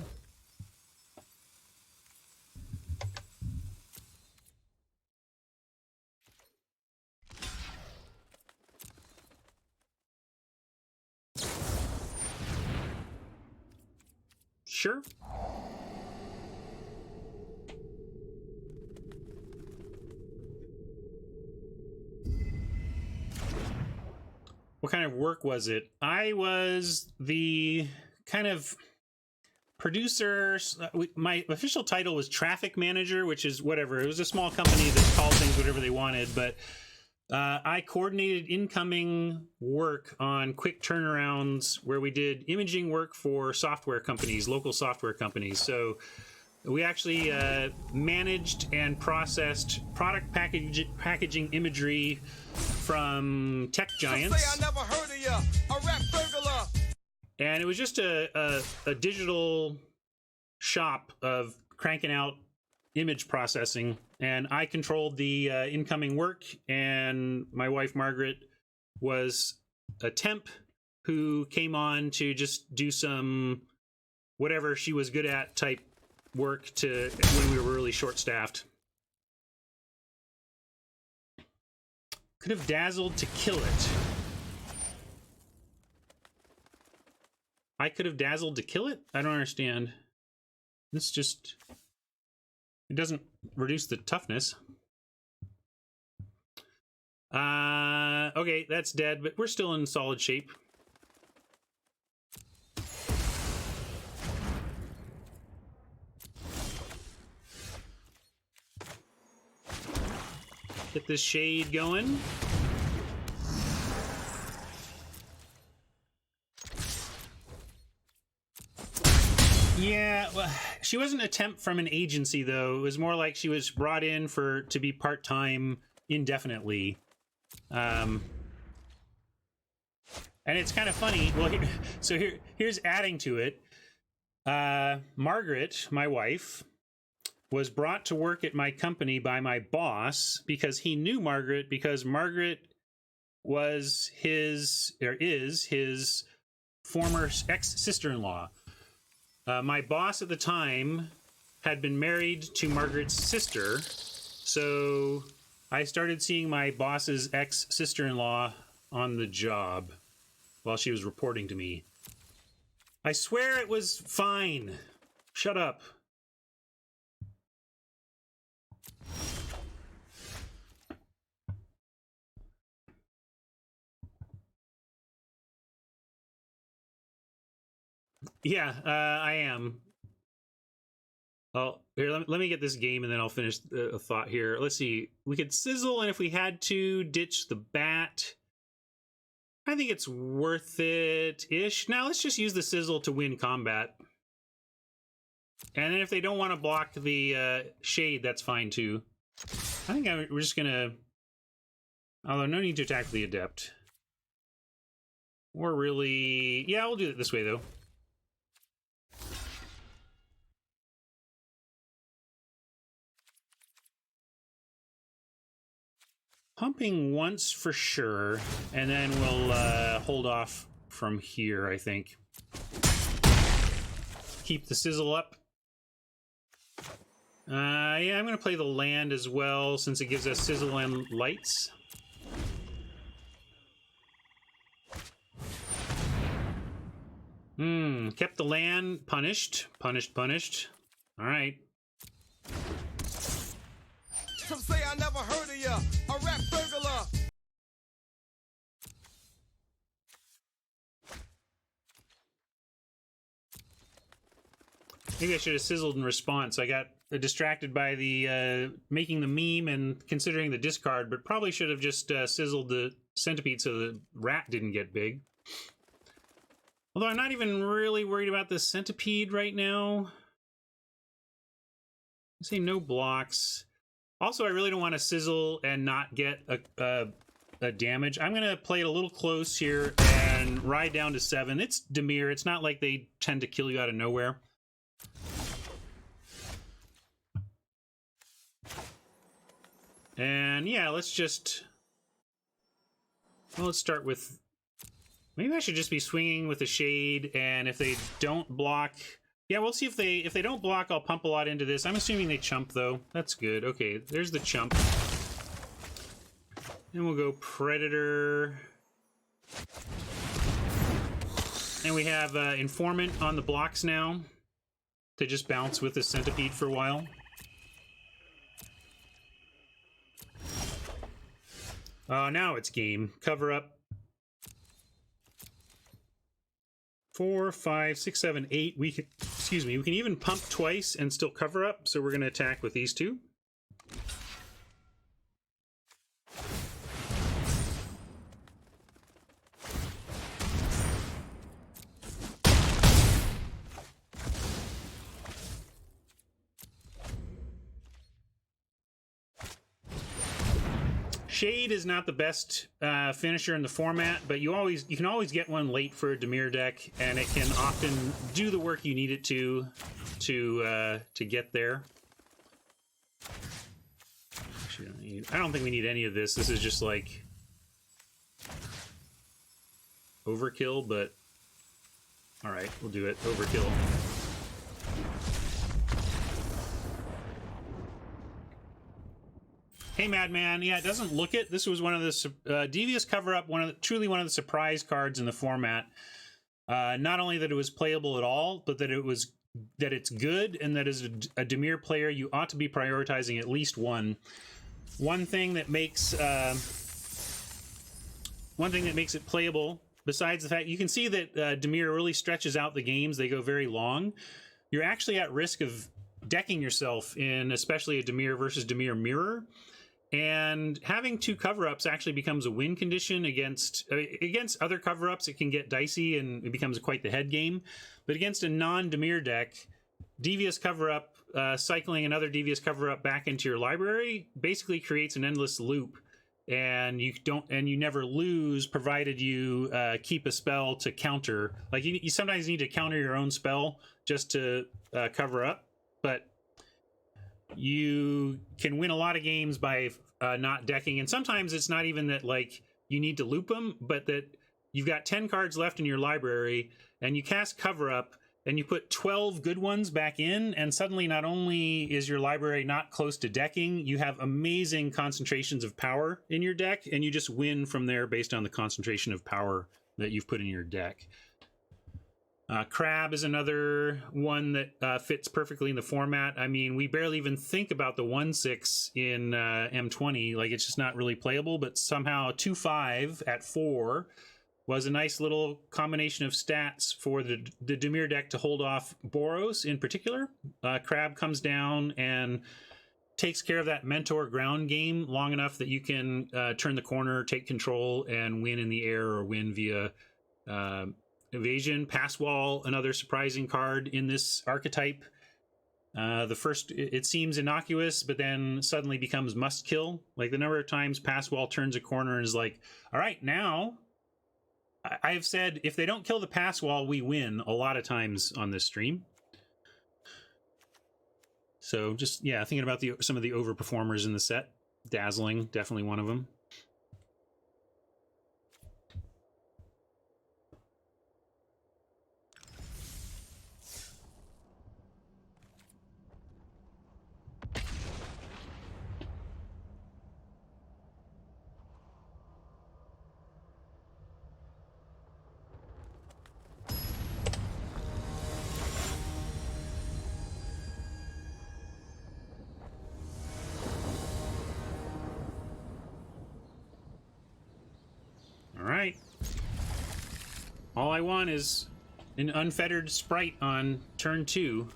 Sure. What kind of work was it? I was the kind of producer. My official title was traffic manager, which is whatever. It was a small company that called things whatever they wanted, but I coordinated incoming work on quick turnarounds where we did imaging work for software companies, local software companies. So we actually managed and processed product packaging imagery from tech giants. Say I never heard of ya, a rap burglar. And it was just a digital shop of cranking out image processing. And I controlled the incoming work, and my wife, Margaret, was a temp who came on to just do some whatever she was good at type work to when we were really short-staffed. Could have dazzled to kill it. I could have dazzled to kill it? I don't understand. This just... It doesn't reduce the toughness. Okay, that's dead, but we're still in solid shape. Get this shade going. Yeah, well, she wasn't a temp from an agency, though. It was more like she was brought in to be part-time indefinitely. And it's kind of funny. Well, here's adding to it. Margaret, my wife, was brought to work at my company by my boss because he knew Margaret, because Margaret was is his former ex-sister-in-law. My boss at the time had been married to Margaret's sister, so I started seeing my boss's ex-sister-in-law on the job while she was reporting to me. I swear it was fine. Shut up. Yeah, I am. Oh, here, let me get this game and then I'll finish a thought here. Let's see. We could sizzle, and if we had to, ditch the bat. I think it's worth it-ish. Now, let's just use the sizzle to win combat. And then if they don't want to block the shade, that's fine, too. I think we're just going to... Although, no need to attack the adept. Or really... Yeah, we'll do it this way, though. Pumping once for sure, and then we'll hold off from here, I think. Keep the sizzle up. Yeah, I'm going to play the land as well, since it gives us sizzle and lights. Kept the land. Punished. Punished. All right. Some say I never heard of ya, a rap burglar. Maybe I should have sizzled in response. I got distracted by the making the meme and considering the discard, but probably should have just sizzled the centipede so the rat didn't get big. Although I'm not even really worried about the centipede right now. I say no blocks. Also, I really don't want to sizzle and not get a damage. I'm going to play it a little close here and ride down to 7. It's Demir. It's not like they tend to kill you out of nowhere. And yeah, let's just... Well, let's start with... Maybe I should just be swinging with the shade, and if they don't block... Yeah, we'll see if they don't block, I'll pump a lot into this. I'm assuming they chump, though. That's good. Okay, there's the chump. Then we'll go Predator. And we have Informant on the blocks now. to just bounce with the Centipede for a while. Now it's game. Cover up. 4, 5, 6, 7, 8. We can, excuse me, we can even pump twice and still cover up, so we're going to attack with these two. Shade is not the best finisher in the format, but you can always get one late for a Dimir deck, and it can often do the work you need it to get there. I don't think we need any of this. This is just like overkill, but all right, we'll do it. Overkill. Hey, Madman. Yeah, it doesn't look it. This was one of the Devious Cover-Up, truly one of the surprise cards in the format. Not only that it was playable at all, but that it's good, and that as a Dimir player, you ought to be prioritizing at least one. One thing that makes it playable, besides the fact you can see that Dimir really stretches out the games; they go very long. You're actually at risk of decking yourself in, especially a Dimir versus Dimir mirror. And having two cover-ups actually becomes a win condition against other cover-ups. It can get dicey and it becomes quite the head game. But against a non-Dimir deck, Devious Cover-Up, cycling another Devious Cover-Up back into your library basically creates an endless loop. And you never lose, provided you keep a spell to counter. Like you sometimes need to counter your own spell just to cover up, but you can win a lot of games by not decking. And sometimes it's not even that like you need to loop them, but that you've got 10 cards left in your library and you cast Cover Up and you put 12 good ones back in, and suddenly not only is your library not close to decking, you have amazing concentrations of power in your deck, and you just win from there based on the concentration of power that you've put in your deck. Crab is another one that fits perfectly in the format. I mean, we barely even think about the 1/6 in M20. Like, it's just not really playable, but somehow 2/5 at 4 was a nice little combination of stats for the Dimir deck to hold off Boros in particular. Crab comes down and takes care of that mentor ground game long enough that you can turn the corner, take control, and win in the air or win via evasion. Pass Wall, another surprising card in this archetype. The first, it seems innocuous, but then suddenly becomes must kill. Like the number of times Pass Wall turns a corner and is like, all right, now I've said if they don't kill the Pass Wall, we win a lot of times on this stream. So just, yeah, thinking about some of the overperformers in the set. Dazzling, definitely one of them. Alright. All I want is an unfettered sprite on turn 2.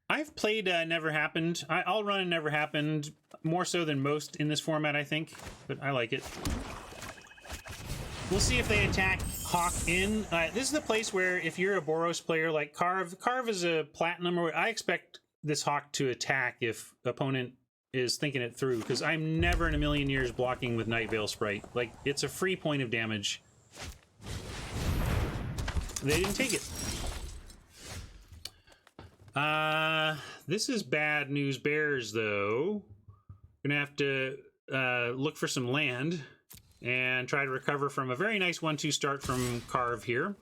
I've played Never Happened. I'll run a Never Happened more so than most in this format, I think, but I like it. We'll see if they attack Hawk in. This is the place where if you're a Boros player like Carve is a platinum, or I expect this Hawk to attack if opponent is thinking it through, because I'm never in a million years blocking with Night Veil Sprite. Like, it's a free point of damage. They didn't take it. This is bad news bears, though. Gonna have to look for some land and try to recover from a very nice 1-2 start from Carve here.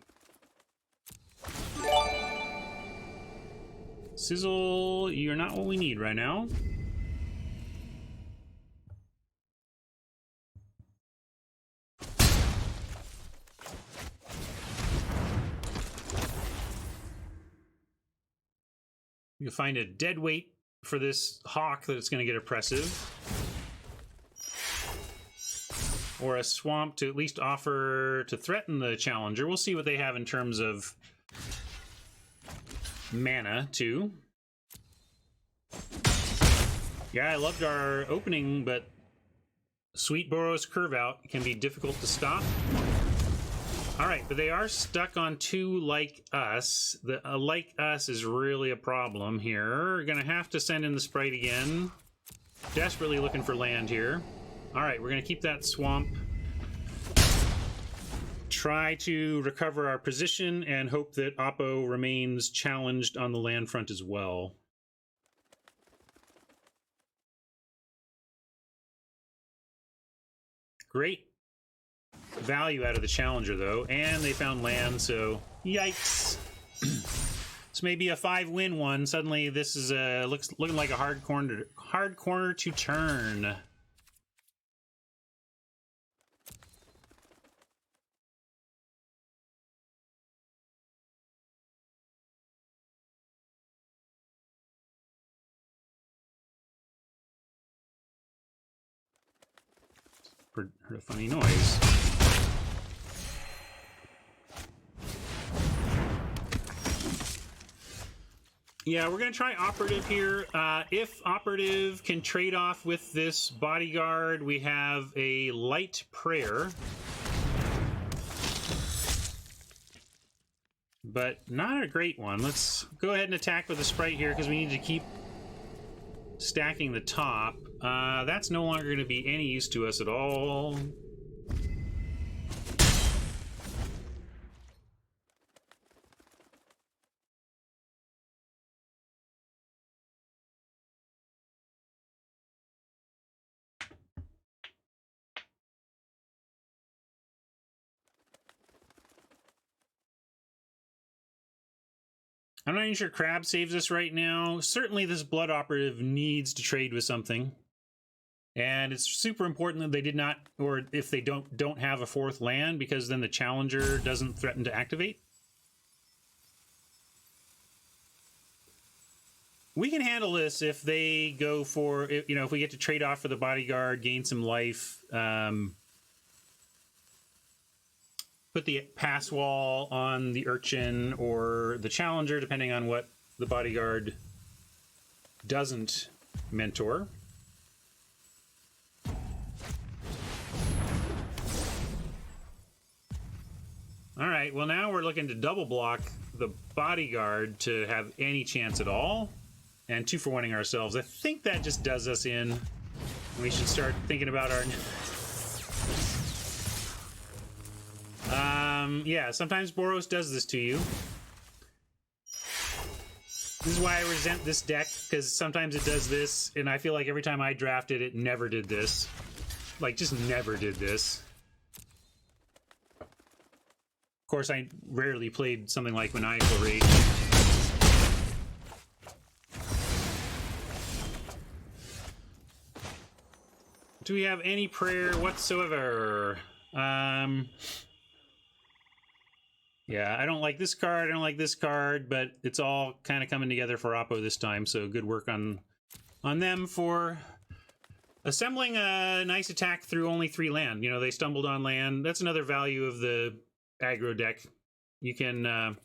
Sizzle, you're not what we need right now. We can find a dead weight for this hawk that it's going to get oppressive. Or a swamp to at least offer to threaten the challenger. We'll see what they have in terms of mana, too. Yeah, I loved our opening, but Sweet Boros Curve Out can be difficult to stop. Alright, but they are stuck on 2 Like Us. The Like Us is really a problem here. We're gonna have to send in the Sprite again. Desperately looking for land here. Alright, we're gonna keep that swamp. Try to recover our position and hope that Oppo remains challenged on the land front as well. Great value out of the challenger, though, and they found land, so yikes. This may be a 5-win one. Suddenly, this is looking like a hard corner to turn. Heard a funny noise. Yeah, we're going to try Operative here. If Operative can trade off with this Bodyguard, we have a Light Prayer. But not a great one. Let's go ahead and attack with the Sprite here because we need to keep stacking the top. That's no longer going to be any use to us at all. I'm not even sure Crab saves us right now. Certainly this Blood Operative needs to trade with something. And it's super important that they did not, or if they don't have a 4th land, because then the Challenger doesn't threaten to activate. We can handle this if they go for, you know, if we get to trade off for the Bodyguard, gain some life, put the pass wall on the Urchin or the Challenger, depending on what the Bodyguard doesn't mentor. Alright, well now we're looking to double block the Bodyguard to have any chance at all. And 2-for-1ing ourselves. I think that just does us in. We should start thinking about our... yeah, sometimes Boros does this to you. This is why I resent this deck, because sometimes it does this, and I feel like every time I drafted it, it never did this. Like, just never did this. Of course, I rarely played something like Maniacal Rage. Do we have any prayer whatsoever? Yeah, I don't like this card, I don't like this card, but it's all kind of coming together for Oppo this time, so good work on them for assembling a nice attack through only 3 land. You know, they stumbled on land. That's another value of the aggro deck. You can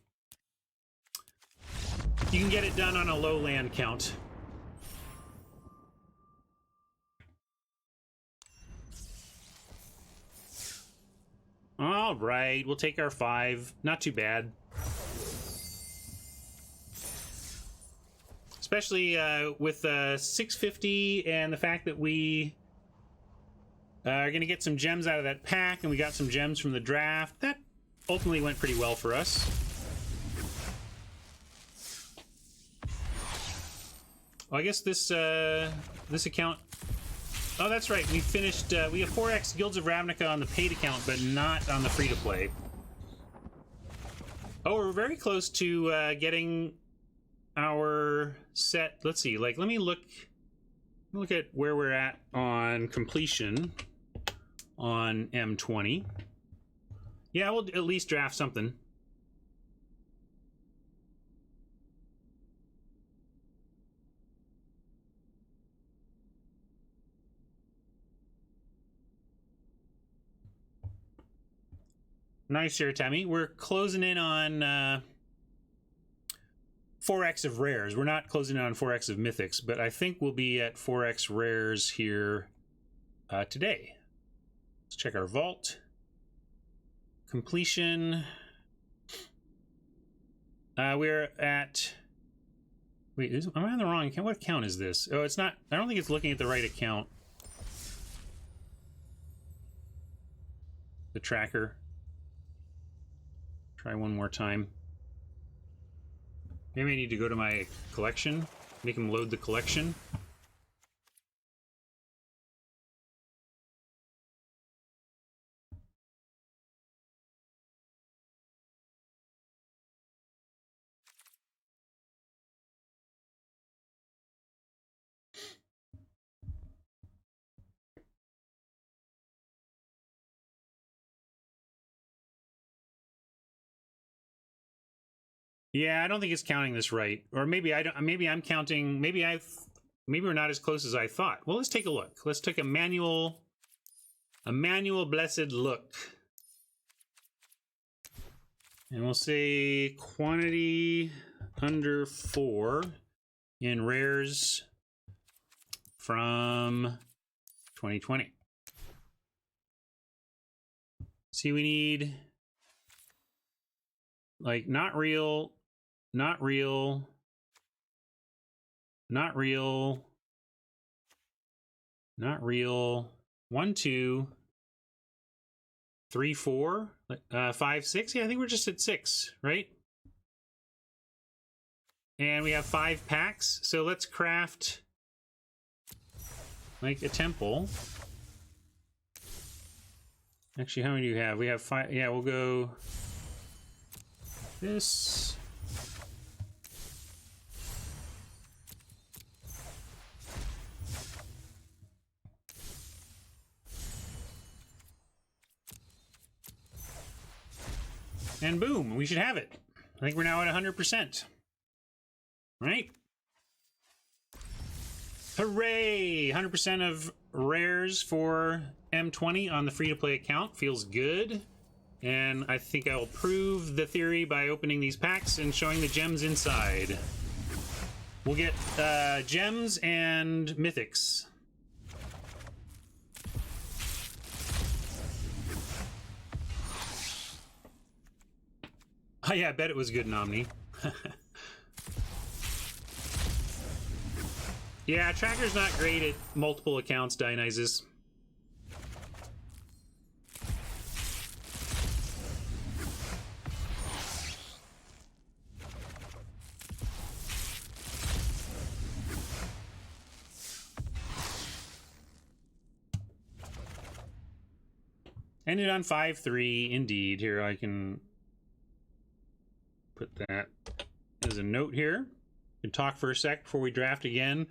get it done on a low land count. All right, we'll take our 5. Not too bad. Especially with 650 and the fact that we are going to get some gems out of that pack, and we got some gems from the draft. That ultimately went pretty well for us. Well, I guess this account... Oh, that's right. We finished... we have 4x Guilds of Ravnica on the paid account, but not on the free-to-play. Oh, we're very close to getting our set... Let's see. Like, let me look at where we're at on completion on M20. Yeah, we'll at least draft something. Nice here, Tammy. We're closing in on 4x of rares. We're not closing in on 4x of mythics, but I think we'll be at 4x rares here today. Let's check our vault. Completion. We're at... Wait, am I on the wrong account? What account is this? Oh, it's not... I don't think it's looking at the right account. The tracker. Try one more time. Maybe I need to go to my collection. Make him load the collection. Yeah, I don't think it's counting this right. Or maybe I don't. Maybe I'm counting. Maybe we're not as close as I thought. Well, let's take a look. Let's take a manual blessed look, and we'll say quantity under 4 in rares from 2020. See, we need like not real, not real, not real, not real. 1, 2, 3, 4, 5, 6. Yeah, I think we're just at 6, right? And we have 5 packs. So let's craft like a temple. Actually, how many do you have? We have 5. Yeah, we'll go this. And boom, we should have it. I think we're now at 100%. Right? Hooray! 100% of rares for M20 on the free-to-play account. Feels good. And I think I'll prove the theory by opening these packs and showing the gems inside. We'll get gems and mythics. Oh yeah, I bet it was good in Omni. Yeah, Tracker's not great at multiple accounts, Dionysus. Ended on 5-3, indeed. Here, I can put that as a note here. We can talk for a sec before we draft again.